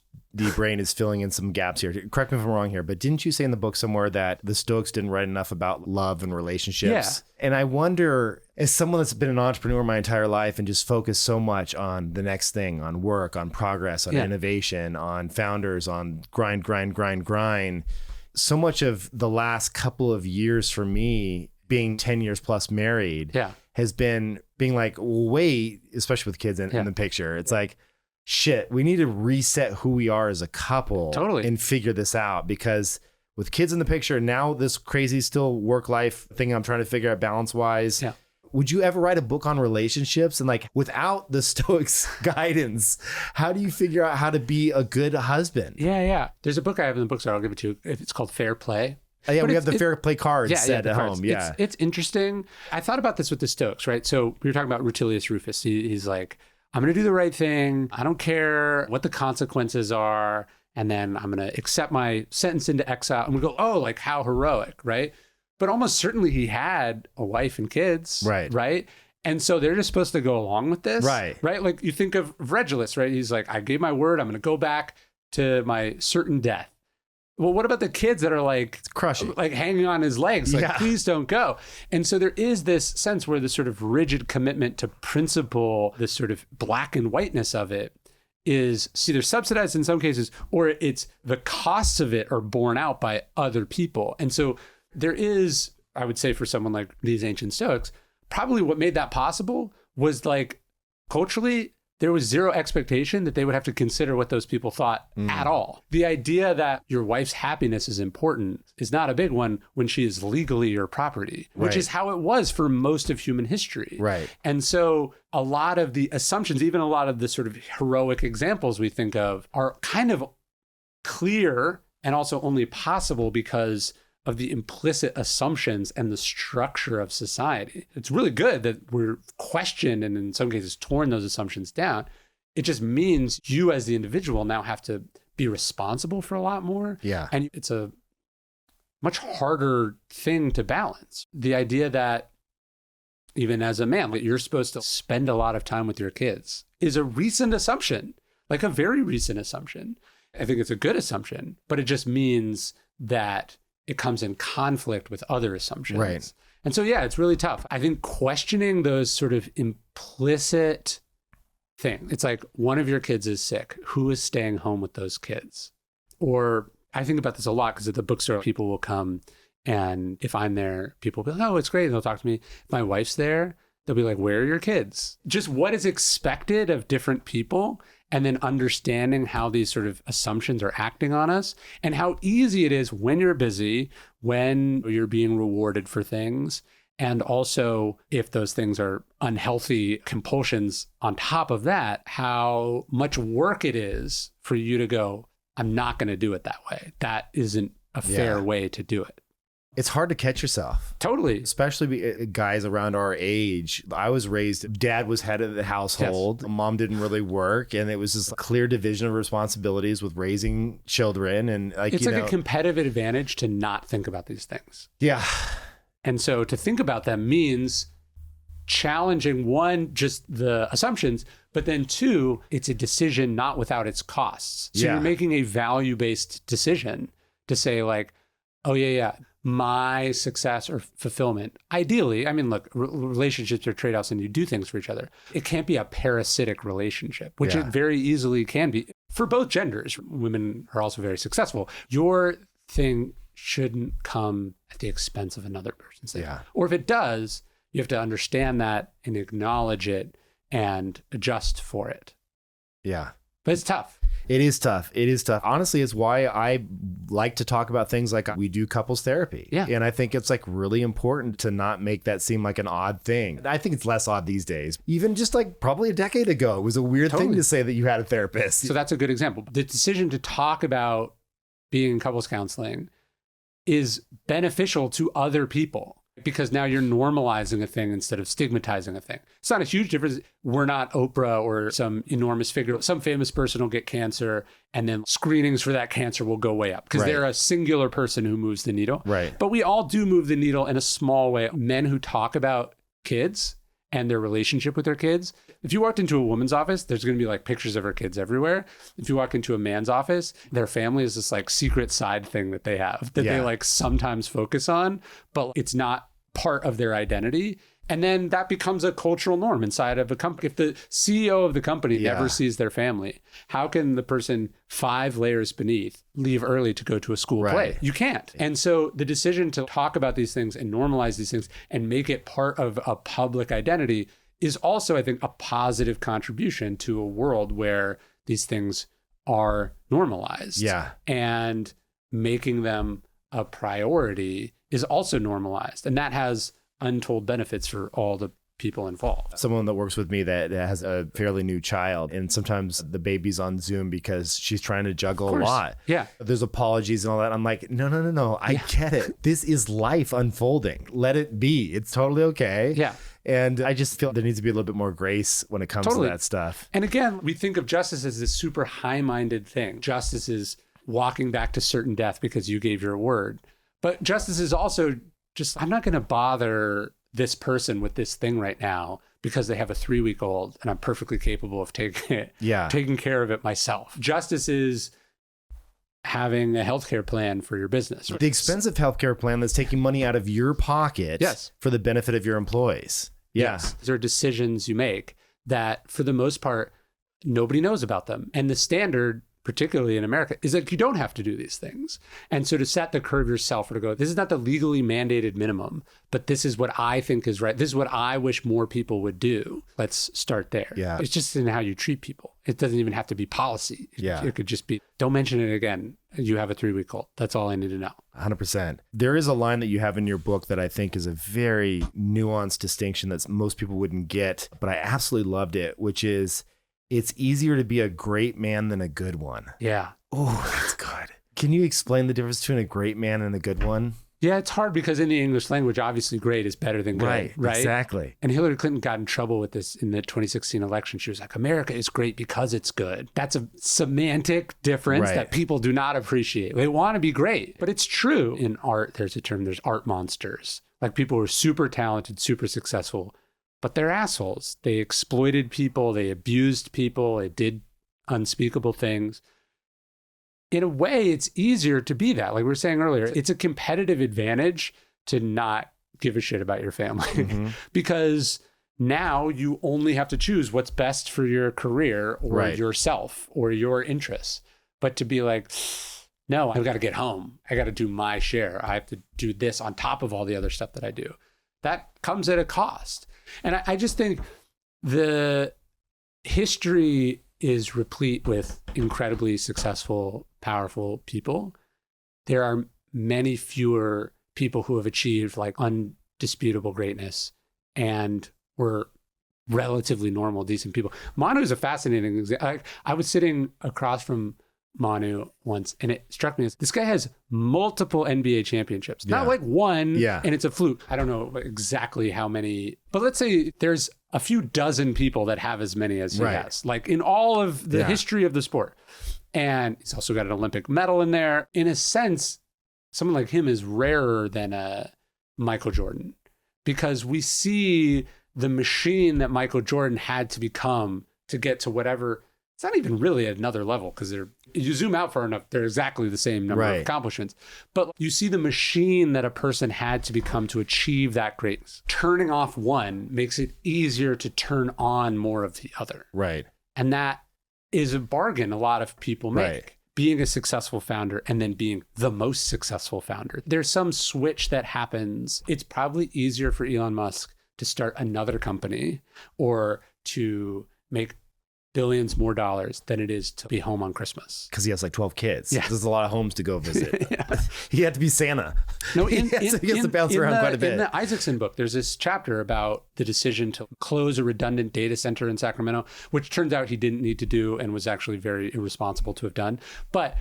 brain is filling in some gaps here. Correct me if I'm wrong here, but didn't you say in the book somewhere that the Stoics didn't write enough about love and relationships? Yeah. And I wonder, as someone that's been an entrepreneur my entire life and just focused so much on the next thing, on work, on progress, on innovation, on founders, on grind, so much of the last couple of years for me, being 10 years plus married, has been being like, wait, especially with kids in the picture. It's like, shit, we need to reset who we are as a couple and figure this out, because with kids in the picture, now this crazy still work-life thing I'm trying to figure out balance-wise. Yeah. Would you ever write a book on relationships? And like, without the Stoics guidance, how do you figure out how to be a good husband? Yeah. There's a book I have in the bookstore. I'll give it to you. It's called Fair Play. Yeah, we have the fair play cards set at home. Yeah, it's interesting. I thought about this with the Stoics, right? So we were talking about Rutilius Rufus. He's like, I'm going to do the right thing. I don't care what the consequences are. And then I'm going to accept my sentence into exile. And we go, oh, like how heroic, right? But almost certainly he had a wife and kids, right? And so they're just supposed to go along with this, right? Like you think of Regulus, right? He's like, I gave my word. I'm going to go back to my certain death. Well, what about the kids that are like crushing, like hanging on his legs? Like, please don't go. And so there is this sense where the sort of rigid commitment to principle, this sort of black and whiteness of it is either subsidized in some cases, or it's the costs of it are borne out by other people. And so there is, I would say for someone like these ancient Stoics, probably what made that possible was like culturally, there was zero expectation that they would have to consider what those people thought at all. The idea that your wife's happiness is important is not a big one when she is legally your property, which is how it was for most of human history. Right. And so a lot of the assumptions, even a lot of the sort of heroic examples we think of are kind of clear and also only possible because of the implicit assumptions and the structure of society. It's really good that we're questioned and in some cases torn those assumptions down. It just means you as the individual now have to be responsible for a lot more. Yeah. And it's a much harder thing to balance. The idea that even as a man, that you're supposed to spend a lot of time with your kids is a recent assumption, like a very recent assumption. I think it's a good assumption, but it just means that it comes in conflict with other assumptions. Right. And so, it's really tough. I think questioning those sort of implicit things. It's like one of your kids is sick. Who is staying home with those kids? Or I think about this a lot because at the bookstore, people will come and if I'm there, people will be like, oh, it's great. And they'll talk to me. If my wife's there, they'll be like, where are your kids? Just what is expected of different people. And then understanding how these sort of assumptions are acting on us and how easy it is when you're busy, when you're being rewarded for things. And also if those things are unhealthy compulsions on top of that, how much work it is for you to go, I'm not going to do it that way. That isn't a fair way to do it. It's hard to catch yourself. Totally. Especially guys around our age. I was raised, dad was head of the household. Yes. Mom didn't really work. And it was this clear division of responsibilities with raising children. And it's like a competitive advantage to not think about these things. Yeah. And so to think about them means challenging, one, just the assumptions, but then two, it's a decision not without its costs. So you're making a value-based decision to say like, oh yeah, my success or fulfillment, ideally, I mean, look, relationships are trade-offs and you do things for each other. It can't be a parasitic relationship, which it very easily can be for both genders. Women are also very successful. Your thing shouldn't come at the expense of another person's thing. Yeah. Or if it does, you have to understand that and acknowledge it and adjust for it. Yeah. But it's tough. It is tough. It is tough. Honestly, it's why I like to talk about things like we do couples therapy. Yeah. And I think it's like really important to not make that seem like an odd thing. I think it's less odd these days. Even just like probably a decade ago, it was a weird thing to say that you had a therapist. So that's a good example. The decision to talk about being in couples counseling is beneficial to other people, because now you're normalizing a thing instead of stigmatizing a thing. It's not a huge difference. We're not Oprah or some enormous figure. Some famous person will get cancer and then screenings for that cancer will go way up because they're a singular person who moves the needle. Right. But we all do move the needle in a small way. Men who talk about kids and their relationship with their kids. If you walked into a woman's office, there's going to be like pictures of her kids everywhere. If you walk into a man's office, their family is this like secret side thing that they have that they like sometimes focus on, but it's not part of their identity. And then that becomes a cultural norm inside of a company. If the CEO of the company never sees their family, how can the person 5 layers beneath leave early to go to a school play? You can't. And so the decision to talk about these things and normalize these things and make it part of a public identity is also, I think, a positive contribution to a world where these things are normalized. Yeah. And making them a priority is also normalized. And that has untold benefits for all the people involved. Someone that works with me that has a fairly new child, and sometimes the baby's on Zoom because she's trying to juggle a lot. Yeah. There's apologies and all that. I'm like, no. I get it. This is life unfolding. Let it be. It's totally okay. Yeah. And I just feel there needs to be a little bit more grace when it comes to that stuff. And again, we think of justice as this super high-minded thing. Justice is walking back to certain death because you gave your word. But justice is also just, I'm not going to bother this person with this thing right now because they have a 3-week-old and I'm perfectly capable of taking care of it myself. Justice is having a healthcare plan for your business. The expensive healthcare plan that's taking money out of your pocket for the benefit of your employees. Yes. There are decisions you make that for the most part, nobody knows about them. And the standard, particularly in America, is that you don't have to do these things. And so to set the curve yourself or to go, this is not the legally mandated minimum, but this is what I think is right. This is what I wish more people would do. Let's start there. Yeah. It's just in how you treat people. It doesn't even have to be policy. It could just be, don't mention it again. You have a 3-week-old. That's all I need to know. 100%. There is a line that you have in your book that I think is a very nuanced distinction that most people wouldn't get, but I absolutely loved it, which is, it's easier to be a great man than a good one. Yeah. Oh, that's good. Can you explain the difference between a great man and a good one? Yeah, it's hard because in the English language, obviously great is better than good. Right? Exactly. And Hillary Clinton got in trouble with this in the 2016 election. She was like, America is great because it's good. That's a semantic difference that people do not appreciate. They want to be great, but it's true. In art, there's a term, there's art monsters. Like people who are super talented, super successful, but they're assholes. They exploited people, they abused people, they did unspeakable things. In a way, it's easier to be that. Like we were saying earlier, it's a competitive advantage to not give a shit about your family because now you only have to choose what's best for your career or yourself or your interests. But to be like, no, I've got to get home. I got to do my share. I have to do this on top of all the other stuff that I do. That comes at a cost. And I just think the history is replete with incredibly successful, powerful people. There are many fewer people who have achieved like undisputable greatness and were relatively normal, decent people. Manu is a fascinating example. I was sitting across from Manu once and it struck me as this guy has multiple NBA championships, not like one and it's a fluke. I don't know exactly how many, but let's say there's a few dozen people that have as many as he has, like in all of the history of the sport. And he's also got an Olympic medal in there. In a sense, someone like him is rarer than a Michael Jordan because we see the machine that Michael Jordan had to become to get to whatever it's not even really another level because you zoom out far enough, they're exactly the same number of accomplishments. But you see the machine that a person had to become to achieve that greatness. Turning off one makes it easier to turn on more of the other. Right. And that is a bargain a lot of people make. Right. Being a successful founder and then being the most successful founder. There's some switch that happens. It's probably easier for Elon Musk to start another company or to make billions more dollars than it is to be home on Christmas. Because he has like 12 kids. Yeah. There's a lot of homes to go visit. He had to be Santa. No, he has to bounce around quite a bit. In the Isaacson book, there's this chapter about the decision to close a redundant data center in Sacramento, which turns out he didn't need to do and was actually very irresponsible to have done. But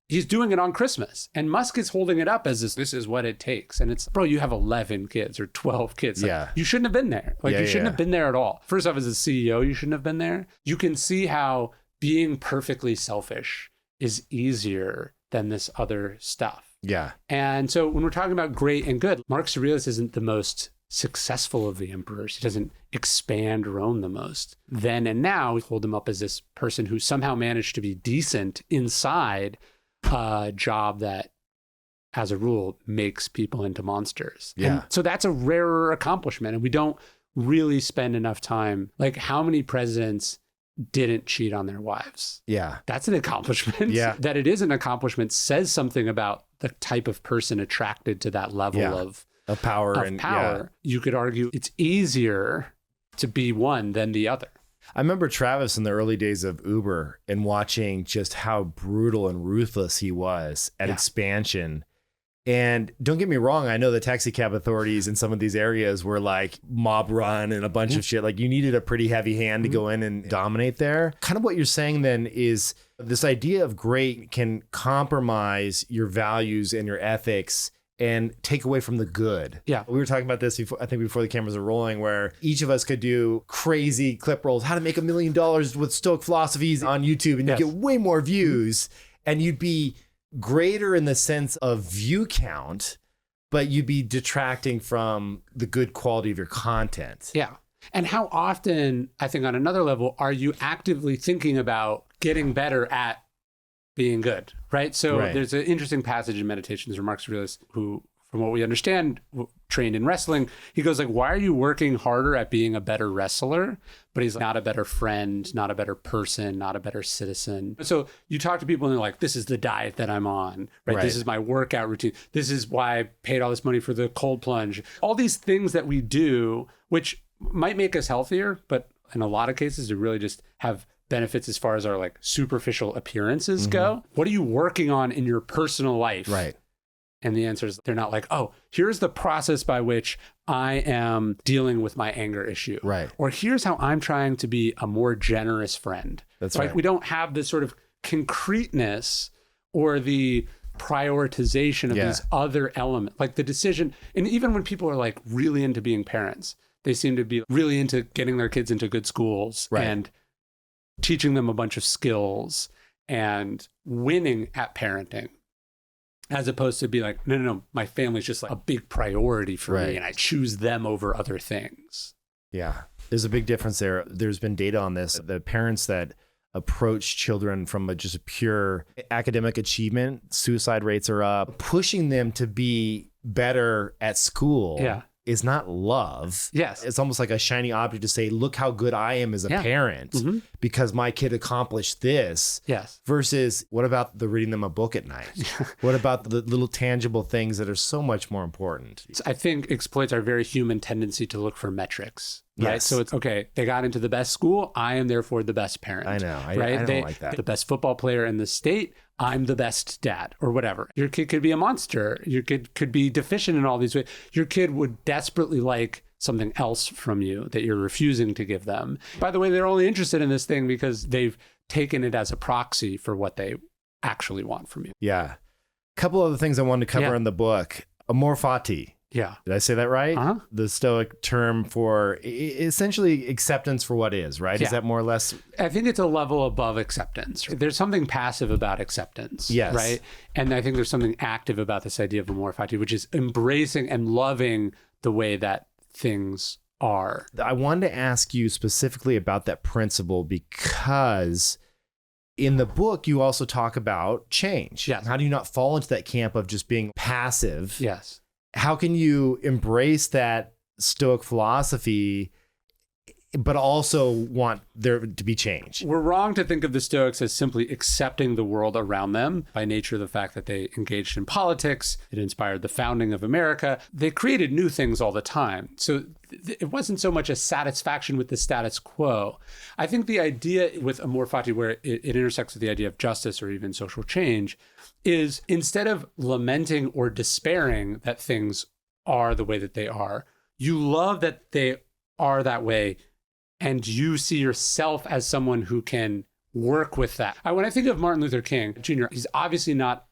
he's doing it on Christmas. And Musk is holding it up as this is what it takes. And it's, bro, you have 11 kids or 12 kids. Like, you shouldn't have been there. Like, you shouldn't have been there at all. First off, as a CEO, you shouldn't have been there. You can see how being perfectly selfish is easier than this other stuff. Yeah. And so when we're talking about great and good, Marcus Aurelius isn't the most successful of the emperors. He doesn't expand Rome the most. Then and now, we hold him up as this person who somehow managed to be decent inside a job that, as a rule, makes people into monsters. Yeah. And so that's a rarer accomplishment. And we don't really spend enough time. Like, how many presidents didn't cheat on their wives? Yeah. That's an accomplishment. Yeah. That it is an accomplishment says something about the type of person attracted to that level of power. You could argue it's easier to be one than the other. I remember Travis in the early days of Uber and watching just how brutal and ruthless he was at expansion. And don't get me wrong, I know the taxi cab authorities in some of these areas were like mob run and a bunch of shit. Like, you needed a pretty heavy hand to go in and dominate there. Kind of what you're saying then is this idea of great can compromise your values and your ethics and take away from the good. Yeah. We were talking about this before, I think before the cameras are rolling, where each of us could do crazy clip rolls, how to make $1 million with Stoic philosophies on YouTube, and you get way more views, and you'd be greater in the sense of view count, but you'd be detracting from the good quality of your content. Yeah. And how often, I think on another level, are you actively thinking about getting better at being good, right? So there's an interesting passage in Meditations where Marcus Aurelius, who, from what we understand, trained in wrestling, he goes like, why are you working harder at being a better wrestler? But he's not a better friend, not a better person, not a better citizen. So you talk to people and they're like, this is the diet that I'm on, right? This is my workout routine. This is why I paid all this money for the cold plunge. All these things that we do, which might make us healthier, but in a lot of cases, they really just have benefits as far as our like superficial appearances go. What are you working on in your personal life? Right. And the answer is, they're not like, oh, here's the process by which I am dealing with my anger issue. Right. Or here's how I'm trying to be a more generous friend. That's like, right. We don't have this sort of concreteness or the prioritization of these other elements, like the decision. And even when people are like really into being parents, they seem to be really into getting their kids into good schools and teaching them a bunch of skills and winning at parenting, as opposed to be like, no, my family's just like a big priority for me and I choose them over other things. Yeah. There's a big difference there. There's been data on this. The parents that approach children from just a pure academic achievement, suicide rates are up. Pushing them to be better at school is not love. Yes. It's almost like a shiny object to say, look how good I am as a parent because my kid accomplished this. Yes. Versus, what about the reading them a book at night? What about the little tangible things that are so much more important? I think exploits our very human tendency to look for metrics. Right. Yes. So it's okay. They got into the best school. I am therefore the best parent. I know. I don't like that. The best football player in the state. I'm the best dad or whatever. Your kid could be a monster. Your kid could be deficient in all these ways. Your kid would desperately like something else from you that you're refusing to give them. By the way, they're only interested in this thing because they've taken it as a proxy for what they actually want from you. Yeah. A couple other things I wanted to cover in the book. Amor fati. Yeah. Did I say that right? Uh-huh. The Stoic term for essentially acceptance for what is, right? Yeah. Is that more or less? I think it's a level above acceptance. There's something passive about acceptance. Yes. Right. And I think there's something active about this idea of amor fati, which is embracing and loving the way that things are. I wanted to ask you specifically about that principle because in the book, you also talk about change. Yes. How do you not fall into that camp of just being passive? Yes. How can you embrace that Stoic philosophy, but also want there to be change? We're wrong to think of the Stoics as simply accepting the world around them by nature of the fact that they engaged in politics. It inspired the founding of America. They created new things all the time. So it wasn't so much a satisfaction with the status quo. I think the idea with Amor fati, where it intersects with the idea of justice or even social change, is instead of lamenting or despairing that things are the way that they are, you love that they are that way, and you see yourself as someone who can work with that. When I think of Martin Luther King Jr., he's obviously not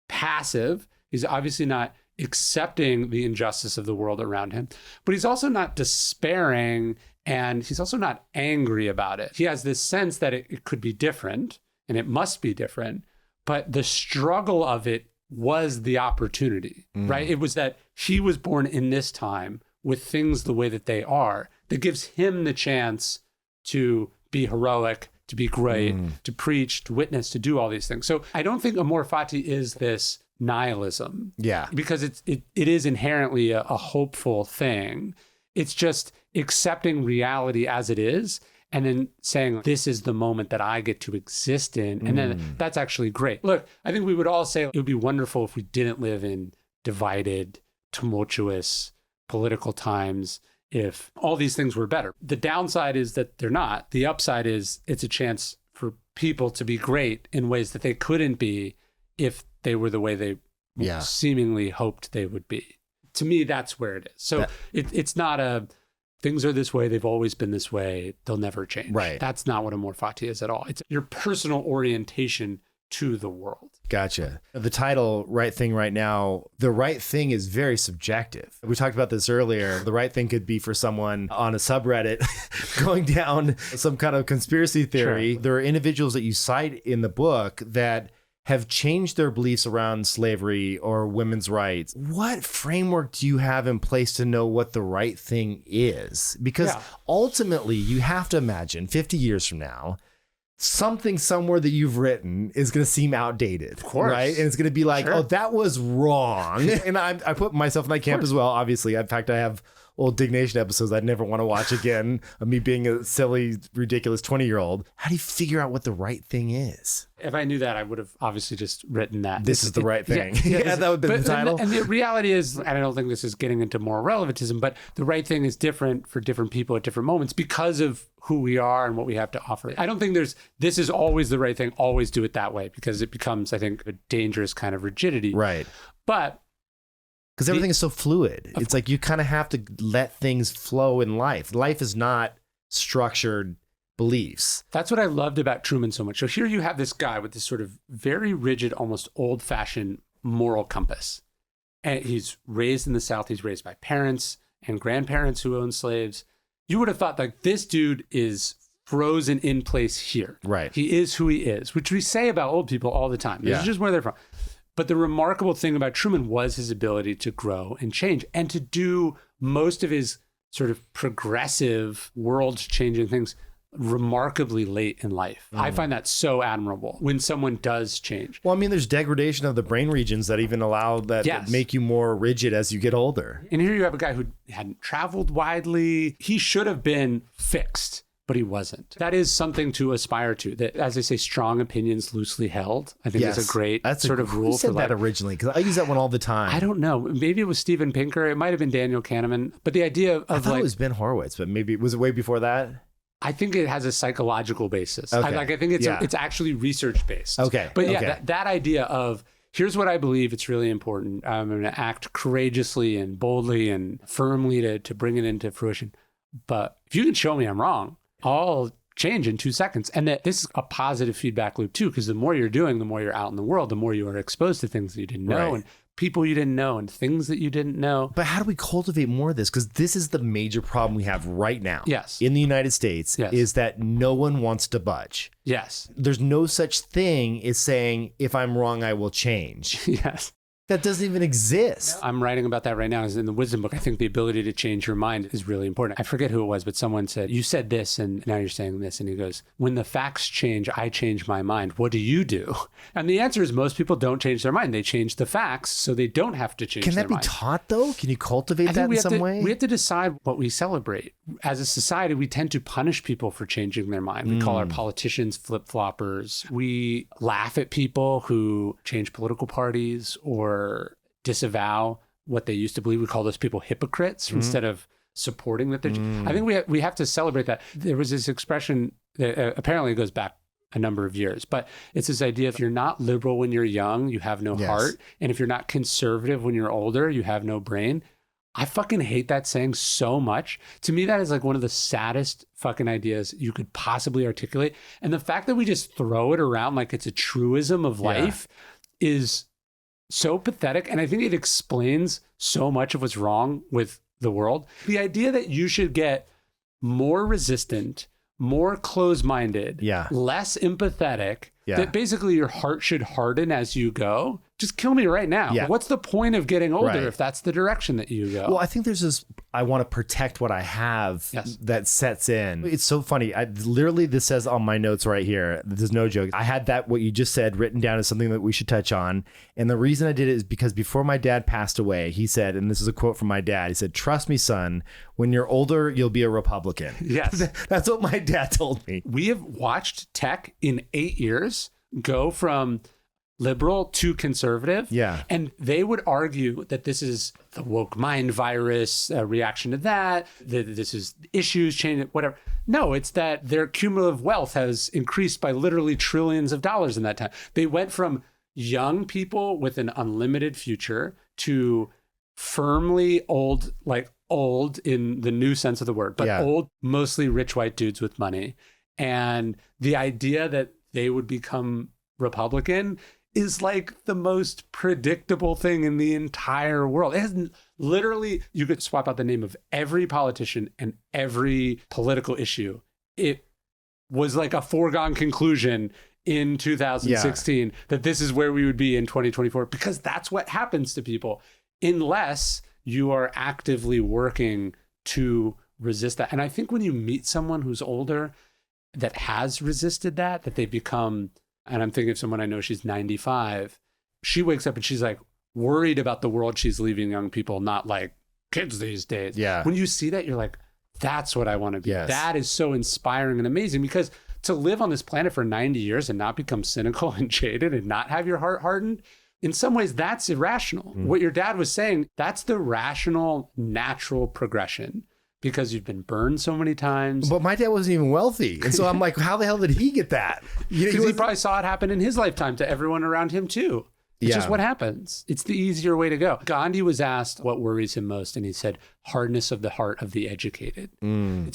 passive. He's obviously not accepting the injustice of the world around him, but he's also not despairing, and he's also not angry about it. He has this sense that it could be different and it must be different, but the struggle of it was the opportunity, right? It was that he was born in this time with things the way that they are, that gives him the chance to be heroic, to be great, to preach, to witness, to do all these things. So I don't think Amor fati is this nihilism. Yeah. Because it is inherently a hopeful thing. It's just accepting reality as it is and then saying, this is the moment that I get to exist in. And then that's actually great. Look, I think we would all say it would be wonderful if we didn't live in divided, tumultuous, political times, if all these things were better. The downside is that they're not. The upside is it's a chance for people to be great in ways that they couldn't be if they were the way they seemingly hoped they would be. To me, that's where it is. So it's not a, things are this way, they've always been this way, they'll never change. Right. That's not what Amor fati is at all. It's your personal orientation to the world. Gotcha. The title, Right Thing Right Now, the right thing is very subjective. We talked about this earlier. The right thing could be for someone on a subreddit going down some kind of conspiracy theory. Sure. There are individuals that you cite in the book that have changed their beliefs around slavery or women's rights. What framework do you have in place to know what the right thing is? Because ultimately, you have to imagine 50 years from now, something somewhere that you've written is going to seem outdated, of course, right? And it's going to be like, oh, that was wrong. And I put myself in that camp as well, obviously. In fact, I have old Dignation episodes I'd never want to watch again of me being a silly, ridiculous 20-year-old. How do you figure out what the right thing is? If I knew that, I would have obviously just written that. This is the right thing. Yeah, that would be the title. And the reality is, and I don't think this is getting into moral relativism, but the right thing is different for different people at different moments because of who we are and what we have to offer. I don't think this is always the right thing, always do it that way, because it becomes, I think, a dangerous kind of rigidity. Right. But because everything is so fluid. It's like you kind of have to let things flow in life. Life is not structured beliefs. That's what I loved about Truman so much. So here you have this guy with this sort of very rigid, almost old-fashioned moral compass. And he's raised in the South. He's raised by parents and grandparents who owned slaves. You would have thought like this dude is frozen in place here. Right. He is who he is, which we say about old people all the time. This is just where they're from. But the remarkable thing about Truman was his ability to grow and change and to do most of his sort of progressive world-changing things remarkably late in life. I find that so admirable when someone does change. Well, I mean, there's degradation of the brain regions that even allow that that make you more rigid as you get older. And here you have a guy who hadn't traveled widely. He should have been fixed, but he wasn't. That is something to aspire to. That, as they say, strong opinions loosely held. I think that's a great sort of rule. Who said for that life. Originally? Because I use that one all the time. I don't know. Maybe it was Steven Pinker. It might have been Daniel Kahneman. But the idea of I thought it was Ben Horowitz, but maybe was it way before that? I think it has a psychological basis. Okay. I think it's actually research based. Okay. But that idea of here's what I believe, it's really important. I'm going to act courageously and boldly and firmly to bring it into fruition. But if you can show me I'm wrong, I'll change in 2 seconds. And that this is a positive feedback loop too, because the more you're doing, the more you're out in the world, the more you are exposed to things that you didn't know and people you didn't know and things that you didn't know. But how do we cultivate more of this? Because this is the major problem we have right now Yes. in the United States is that no one wants to budge. Yes. There's no such thing as saying, if I'm wrong, I will change. Yes. that doesn't even exist. I'm writing about that right now. Is in the wisdom book. I think the ability to change your mind is really important. I forget who it was, but someone said, you said this and now you're saying this. And he goes, when the facts change, I change my mind. What do you do? And the answer is most people don't change their mind. They change the facts so they don't have to change their mind. Can that be taught though? Can you cultivate that in some way? We have to decide what we celebrate. As a society, we tend to punish people for changing their mind. We call our politicians flip-floppers. We laugh at people who change political parties or disavow what they used to believe. We call those people hypocrites instead of supporting that. I think we have to celebrate that. There was this expression that apparently goes back a number of years, but it's this idea: if you're not liberal when you're young, you have no heart, and if you're not conservative when you're older, you have no brain. I fucking hate that saying so much. To me, that is like one of the saddest fucking ideas you could possibly articulate. And the fact that we just throw it around like it's a truism of life is so pathetic. And I think it explains so much of what's wrong with the world. The idea that you should get more resistant, more closed-minded, less empathetic, that basically your heart should harden as you go. Just kill me right now. What's the point of getting older if that's the direction that you go? Well, I think there's this, I want to protect what I have that sets in. It's so funny. Literally, this says on my notes right here, there's no joke. I had that, what you just said, written down as something that we should touch on. And the reason I did it is because before my dad passed away, he said, and this is a quote from my dad, he said, "Trust me, son, when you're older, you'll be a Republican." Yes. That's what my dad told me. We have watched tech in 8 years go from liberal to conservative. And they would argue that this is the woke mind virus, a reaction to that this is issues changing, whatever. No, it's that their cumulative wealth has increased by literally trillions of dollars in that time. They went from young people with an unlimited future to firmly old, like old in the new sense of the word, but old, mostly rich white dudes with money. And the idea that they would become Republican is like the most predictable thing in the entire world. It has literally, you could swap out the name of every politician and every political issue. It was like a foregone conclusion in 2016 that this is where we would be in 2024, because that's what happens to people unless you are actively working to resist that. And I think when you meet someone who's older that has resisted that they become, and I'm thinking of someone I know, she's 95. She wakes up and she's like worried about the world she's leaving young people, not like kids these days. When you see that, you're like, that's what I want to be. That is so inspiring and amazing, because to live on this planet for 90 years and not become cynical and jaded and not have your heart hardened, in some ways, that's irrational. What your dad was saying, that's the rational, natural progression. Because you've been burned so many times. But my dad wasn't even wealthy. And so I'm like, how the hell did he get that? Because he probably saw it happen in his lifetime to everyone around him too. It's just what happens. It's the easier way to go. Gandhi was asked what worries him most, and he said, hardness of the heart of the educated.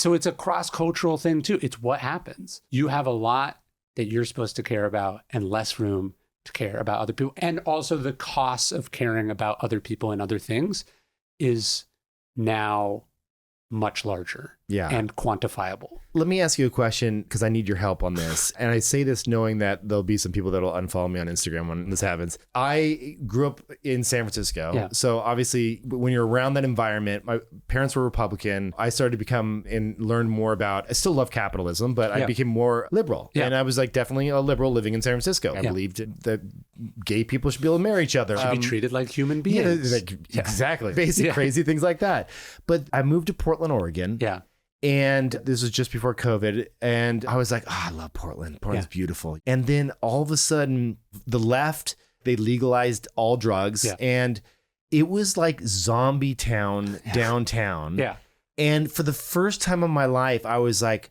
So it's a cross-cultural thing too. It's what happens. You have a lot that you're supposed to care about and less room to care about other people. And also the cost of caring about other people and other things is now much larger and quantifiable. Let me ask you a question, because I need your help on this. And I say this knowing that there'll be some people that'll unfollow me on Instagram when this happens. I grew up in San Francisco. So obviously when you're around that environment, my parents were Republican. I started to become and learn more about, I still love capitalism, but I became more liberal. And I was like definitely a liberal living in San Francisco. I believed that gay people should be able to marry each other. Should be treated like human beings. Exactly. Basic crazy things like that. But I moved to Portland, Oregon. And this was just before COVID. And I was like, oh, I love Portland. Portland's beautiful. And then all of a sudden, the left, they legalized all drugs. And it was like zombie town downtown. And for the first time in my life, I was like,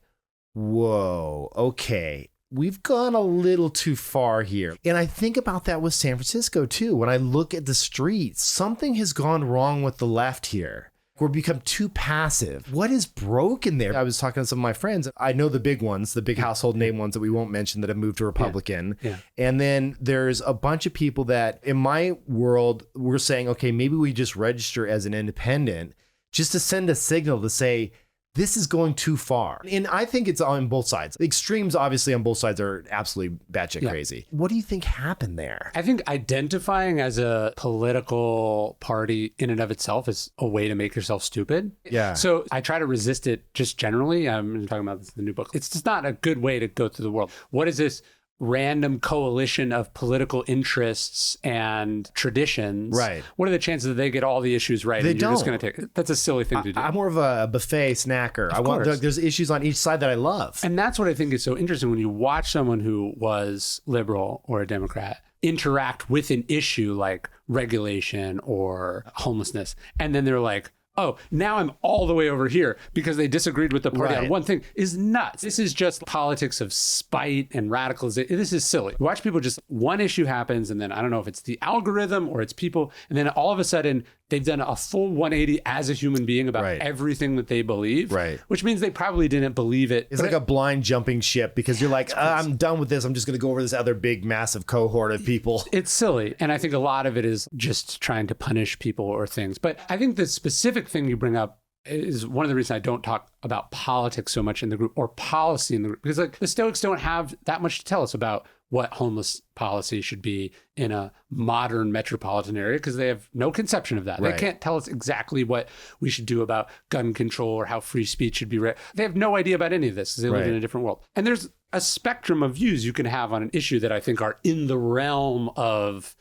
whoa, okay, we've gone a little too far here. And I think about that with San Francisco too. When I look at the streets, something has gone wrong with the left here. We're become too passive. What is broken there? I was talking to some of my friends. I know the big ones, the big household name ones that we won't mention that have moved to Republican. And then there's a bunch of people that in my world, we're saying, okay, maybe we just register as an independent just to send a signal to say, this is going too far. And I think it's on both sides. The extremes, obviously, on both sides are absolutely batshit crazy. What do you think happened there? I think identifying as a political party in and of itself is a way to make yourself stupid. Yeah. So I try to resist it just generally. I'm talking about this in the new book. It's just not a good way to go through the world. What is this random coalition of political interests and traditions? Right. What are the chances that they get all the issues right? They and you're don't. just going to take that's a silly thing to do. I'm more of a buffet snacker. There's issues on each side that I love. And that's what I think is so interesting when you watch someone who was liberal or a Democrat interact with an issue like regulation or homelessness. And then they're like, oh, now I'm all the way over here because they disagreed with the party on one thing is nuts. This is just politics of spite and radicalization. This is silly. You watch people just one issue happens and then I don't know if it's the algorithm or it's people. And then all of a sudden they've done a full 180 as a human being about everything that they believe, which means they probably didn't believe it. It's like a blind jumping ship because you're like, I'm done with this. I'm just going to go over this other big, massive cohort of people. It's silly. And I think a lot of it is just trying to punish people or things. But I think the specific thing you bring up is one of the reasons I don't talk about politics so much in the group or policy in the group, because like the Stoics don't have that much to tell us about what homeless policy should be in a modern metropolitan area because they have no conception of that. They can't tell us exactly what we should do about gun control or how free speech should be read. They have no idea about any of this because they live in a different world. And there's a spectrum of views you can have on an issue that I think are in the realm of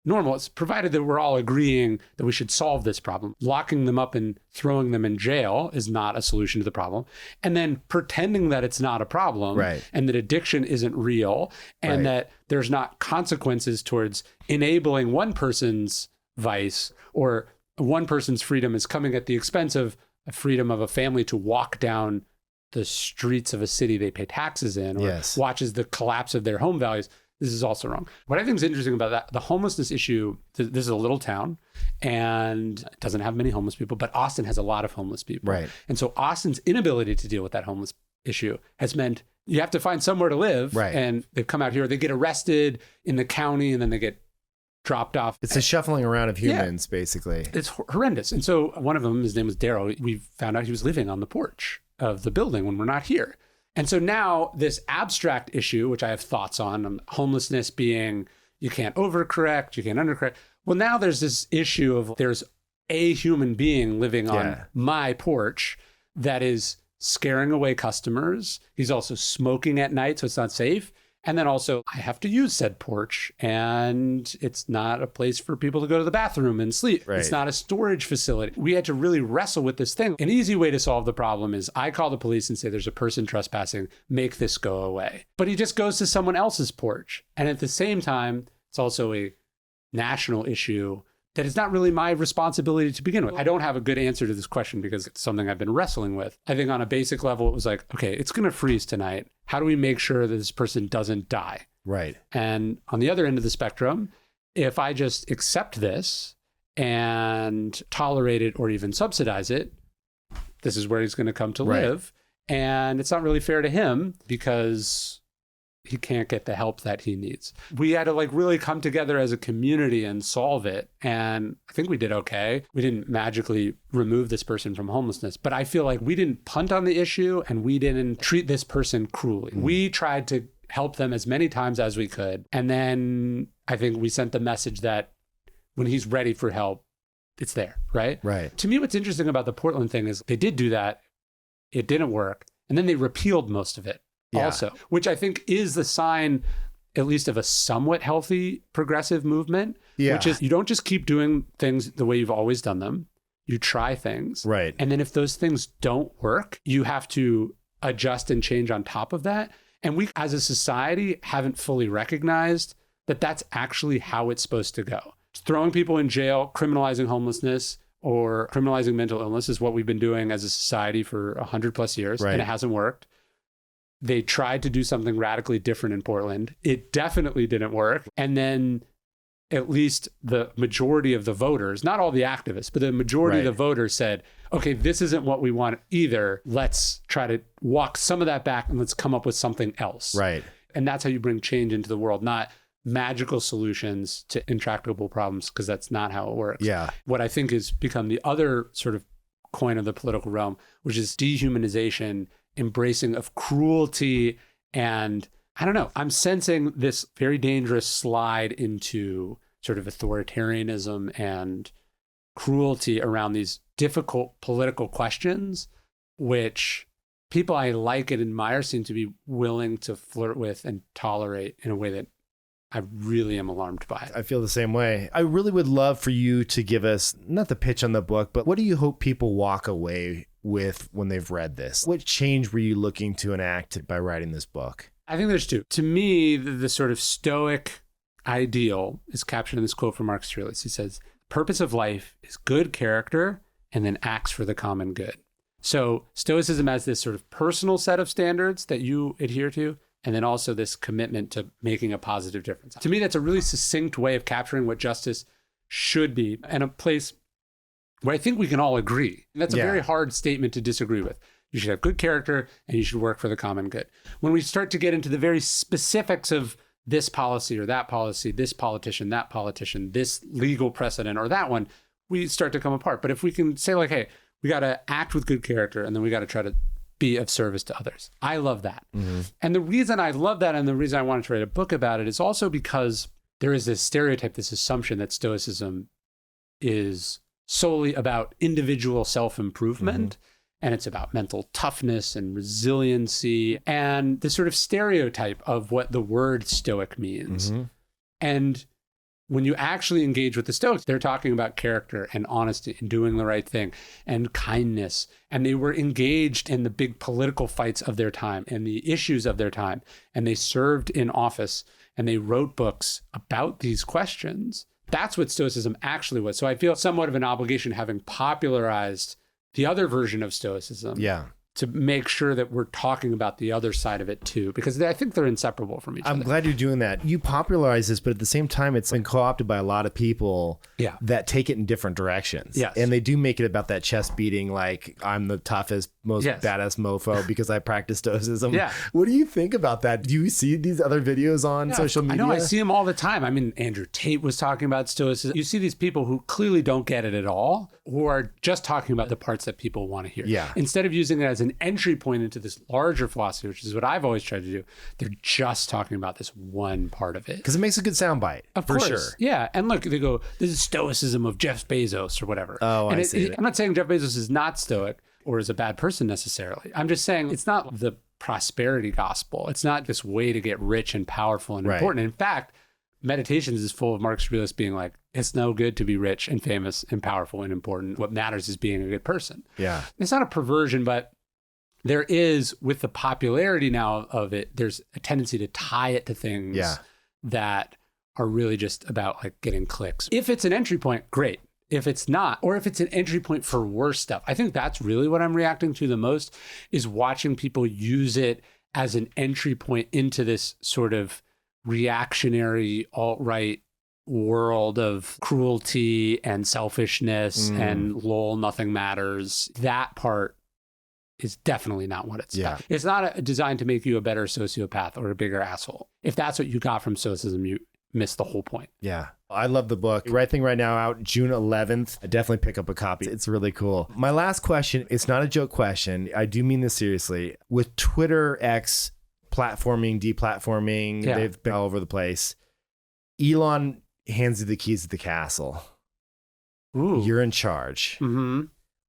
normal. It's provided that we're all agreeing that we should solve this problem. Locking them up and throwing them in jail is not a solution to the problem. And then pretending that it's not a problem and that addiction isn't real and that there's not consequences towards enabling one person's vice or one person's freedom is coming at the expense of a freedom of a family to walk down the streets of a city they pay taxes in or watches the collapse of their home values. This is also wrong. What I think is interesting about that, the homelessness issue, this is a little town and it doesn't have many homeless people, but Austin has a lot of homeless people. And so Austin's inability to deal with that homeless issue has meant you have to find somewhere to live. And they've come out here, they get arrested in the county and then they get dropped off. It's a shuffling around of humans, basically. It's horrendous. And so one of them, his name was Daryl, we found out he was living on the porch of the building when we're not here. And so now this abstract issue, which I have thoughts on homelessness being, you can't overcorrect, you can't undercorrect. Well, now there's this issue of there's a human being living on my porch that is scaring away customers. He's also smoking at night, so it's not safe. And then also I have to use said porch and it's not a place for people to go to the bathroom and sleep. It's not a storage facility. We had to really wrestle with this thing. An easy way to solve the problem is I call the police and say, there's a person trespassing, make this go away. But he just goes to someone else's porch. And at the same time, it's also a national issue that is not really my responsibility to begin with. I don't have a good answer to this question because it's something I've been wrestling with. I think on a basic level, it was like, okay, it's going to freeze tonight. How do we make sure that this person doesn't die? And on the other end of the spectrum, if I just accept this and tolerate it or even subsidize it, this is where he's going to come to live. And it's not really fair to him because he can't get the help that he needs. We had to like really come together as a community and solve it. And I think we did okay. We didn't magically remove this person from homelessness, but I feel like we didn't punt on the issue and we didn't treat this person cruelly. We tried to help them as many times as we could. And then I think we sent the message that when he's ready for help, it's there, right? To me, what's interesting about the Portland thing is they did do that. It didn't work. And then they repealed most of it. Also, which I think is the sign, at least of a somewhat healthy progressive movement, which is you don't just keep doing things the way you've always done them. You try things. And then if those things don't work, you have to adjust and change on top of that. And we as a society haven't fully recognized that that's actually how it's supposed to go. Throwing people in jail, criminalizing homelessness, or criminalizing mental illness is what we've been doing as a society for 100+ years, and it hasn't worked. They tried to do something radically different in Portland. It definitely didn't work. And then at least the majority of the voters, not all the activists, but the majority of the voters said, okay, this isn't what we want either. Let's try to walk some of that back and let's come up with something else. And that's how you bring change into the world, not magical solutions to intractable problems, because that's not how it works. What I think has become the other sort of coin of the political realm, which is dehumanization, embracing of cruelty. And I don't know, I'm sensing this very dangerous slide into sort of authoritarianism and cruelty around these difficult political questions, which people I like and admire seem to be willing to flirt with and tolerate in a way that I really am alarmed by. I feel the same way. I really would love for you to give us, not the pitch on the book, but what do you hope people walk away with when they've read this? What change were you looking to enact by writing this book? I think there's two. To me, the sort of Stoic ideal is captured in this quote from M.Strelitz. He says, purpose of life is good character and then acts for the common good. So Stoicism has this sort of personal set of standards that you adhere to, and then also this commitment to making a positive difference. To me, that's a really succinct way of capturing what justice should be, and a place where I think we can all agree. And that's a very hard statement to disagree with. You should have good character and you should work for the common good. When we start to get into the very specifics of this policy or that policy, this politician, that politician, this legal precedent or that one, we start to come apart. But if we can say like, hey, we got to act with good character and then we got to try to be of service to others. I love that. Mm-hmm. And the reason I love that and the reason I wanted to write a book about it is also because there is this stereotype, this assumption that Stoicism is solely about individual self-improvement. Mm-hmm. And it's about mental toughness and resiliency and the sort of stereotype of what the word Stoic means. Mm-hmm. And when you actually engage with the Stoics, they're talking about character and honesty and doing the right thing and kindness. And they were engaged in the big political fights of their time and the issues of their time. And they served in office and they wrote books about these questions. That's what Stoicism actually was. So I feel somewhat of an obligation having popularized the other version of Stoicism. Yeah. To make sure that we're talking about the other side of it too, because I think they're inseparable from each other. I'm glad you're doing that. You popularize this, but at the same time, it's been co-opted by a lot of people that take it in different directions. Yes. And they do make it about that chest beating, like I'm the toughest, most badass mofo because I practice Stoicism. Yeah. What do you think about that? Do you see these other videos on social media? I know, I see them all the time. I mean, Andrew Tate was talking about Stoicism. You see these people who clearly don't get it at all, who are just talking about the parts that people want to hear. Yeah. Instead of using it as an entry point into this larger philosophy, which is what I've always tried to do, they're just talking about this one part of it. Because it makes a good soundbite, for sure. Yeah. And look, they go, this is Stoicism of Jeff Bezos or whatever. Oh, and I see. I'm not saying Jeff Bezos is not Stoic or is a bad person necessarily. I'm just saying it's not the prosperity gospel. It's not this way to get rich and powerful and important. In fact, Meditations is full of M.Strelitz being like, it's no good to be rich and famous and powerful and important. What matters is being a good person. Yeah. It's not a perversion, but there is, with the popularity now of it, there's a tendency to tie it to things that are really just about like getting clicks. If it's an entry point, great. If it's not, or if it's an entry point for worse stuff, I think that's really what I'm reacting to the most, is watching people use it as an entry point into this sort of reactionary alt-right world of cruelty and selfishness and lol, nothing matters. That part is definitely not what it's about. It's not designed to make you a better sociopath or a bigger asshole. If that's what you got from Stoicism, you missed the whole point. Yeah. I love the book. Right thing right now out June 11th. I definitely pick up a copy. It's really cool. My last question, it's not a joke question. I do mean this seriously. With Twitter, X, platforming, deplatforming, they've been all over the place. Elon hands you the keys to the castle. Ooh. You're in charge. Mm-hmm.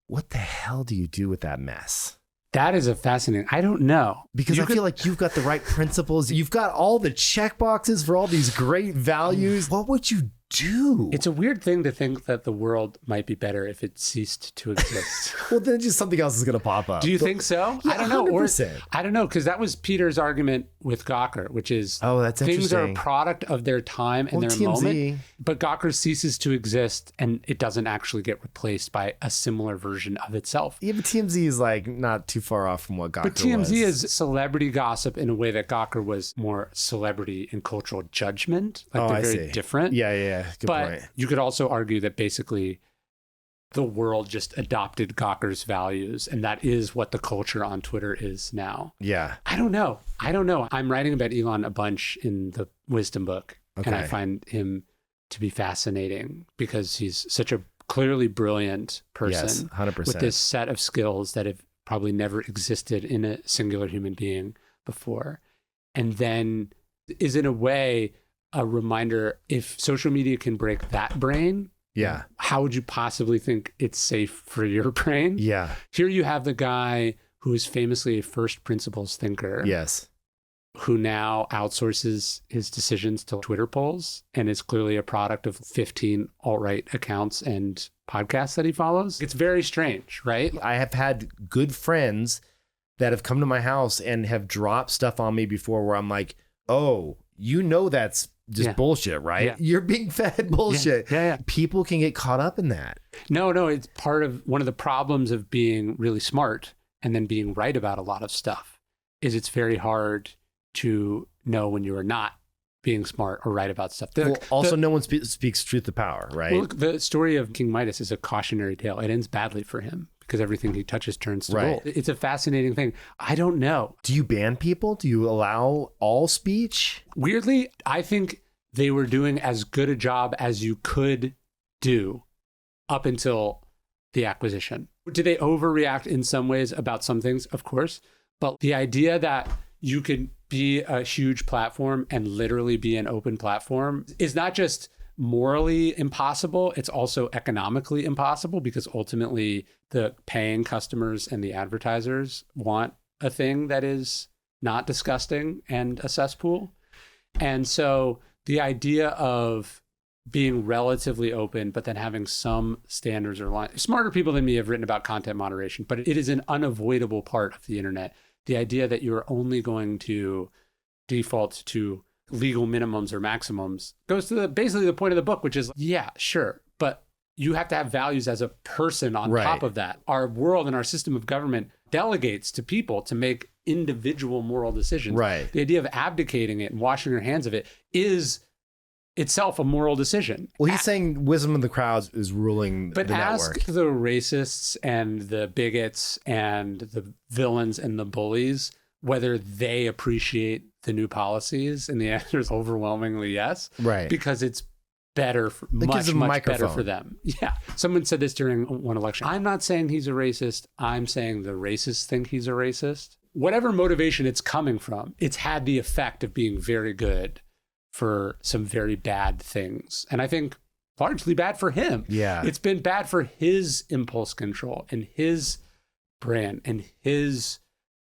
What the hell do you do with that mess? That is a fascinating, I don't know. Because I feel like you've got the right principles. You've got all the check boxes for all these great values. What would you do? It's a weird thing to think that the world might be better if it ceased to exist. Well, then just something else is going to pop up. Do you think so? Yeah, I don't know. 100%. I don't know, because that was Peter's argument with Gawker, which is things are a product of their time and their TMZ. Moment. But Gawker ceases to exist and it doesn't actually get replaced by a similar version of itself. Yeah, but TMZ is like not too far off from what Gawker was. But TMZ is celebrity gossip in a way that Gawker was more celebrity and cultural judgment. Like they're very different. Yeah. Good point. You could also argue that basically the world just adopted Gawker's values, and that is what the culture on Twitter is now. Yeah. I don't know. I'm writing about Elon a bunch in the Wisdom book, and I find him to be fascinating because he's such a clearly brilliant Yes, person 100%. with this set of skills that have probably never existed in a singular human being before. And then is in a way a reminder, if social media can break that brain, Yeah. how would you possibly think it's safe for your brain? Yeah. Here you have the guy who is famously a first principles thinker, Yes. who now outsources his decisions to Twitter polls and is clearly a product of 15 alt-right accounts and podcasts that he follows. It's very strange, right? I have had good friends that have come to my house and have dropped stuff on me before where I'm like, oh, you know, that's just Yeah. bullshit, right? Yeah. You're being fed bullshit. Yeah. People can get caught up in that. No, it's part of one of the problems of being really smart and then being right about a lot of stuff is it's very hard to know when you are not being smart or right about stuff. Well, also, no one speaks truth to power, right? Well, look, the story of King Midas is a cautionary tale. It ends badly for him because everything he touches turns to Right. gold. It's a fascinating thing. I don't know. Do you ban people? Do you allow all speech? Weirdly, I think they were doing as good a job as you could do up until the acquisition. Did they overreact in some ways about some things? Of course. But the idea that you could be a huge platform and literally be an open platform is not just morally impossible, it's also economically impossible because ultimately the paying customers and the advertisers want a thing that is not disgusting and a cesspool. And so the idea of being relatively open, but then having some standards or lines. Smarter people than me have written about content moderation, but it is an unavoidable part of the internet. The idea that you're only going to default to legal minimums or maximums goes to basically the point of the book, which is, yeah, sure, but you have to have values as a person on top of that. Our world and our system of government delegates to people to make individual moral decisions. Right. The idea of abdicating it and washing your hands of it is itself a moral decision. Well, he's saying wisdom of the crowds is ruling But the ask network. the racists and the bigots and the villains and the bullies whether they appreciate the new policies, and the answer is overwhelmingly yes. Right. Because it's better, gives them a much better microphone. for them. Yeah. Someone said this during one election. I'm not saying he's a racist. I'm saying the racists think he's a racist. Whatever motivation it's coming from, it's had the effect of being very good for some very bad things. And I think largely bad for him. Yeah. It's been bad for his impulse control and his brand and his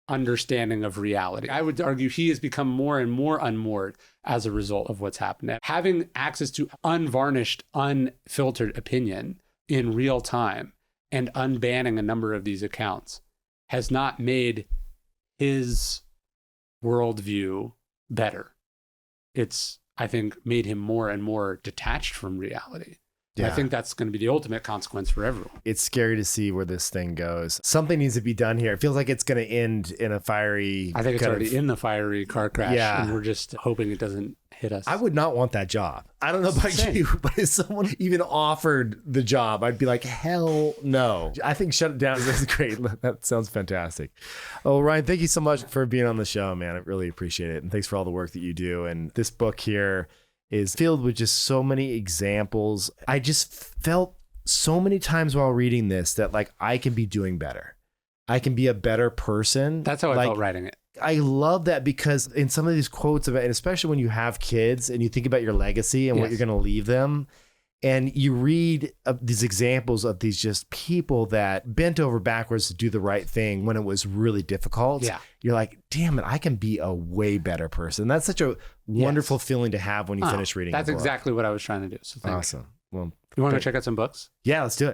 understanding of reality. I would argue he has become more and more unmoored as a result of what's happened. Having access to unvarnished, unfiltered opinion in real time and unbanning a number of these accounts has not made his worldview better. It's, I think, made him more and more detached from reality. Yeah. I think that's going to be the ultimate consequence for everyone. It's scary to see where this thing goes. Something needs to be done here. It feels like it's going to end in a fiery... I think it's already in the fiery car crash, Yeah. and we're just hoping it doesn't hit us. I would not want that job. I don't know about Same. you, but if someone even offered the job, I'd be like, hell no. I think shut it down is great. That sounds fantastic. Oh, Ryan, thank you so much for being on the show, man. I really appreciate it. And thanks for all the work that you do. And this book here is filled with just so many examples. I just felt so many times while reading this that like I can be doing better. I can be a better person. That's how I felt writing it. I love that because in some of these quotes about, and especially when you have kids and you think about your legacy and what Yes. you're going to leave them, and you read these examples of these just people that bent over backwards to do the right thing when it was really difficult. Yeah. You're like, damn it, I can be a way better person. That's such a wonderful feeling to have when you finish reading. That's a book. exactly what I was trying to do. So thanks. Awesome. Well, You want to go check out some books? yeah, let's do it.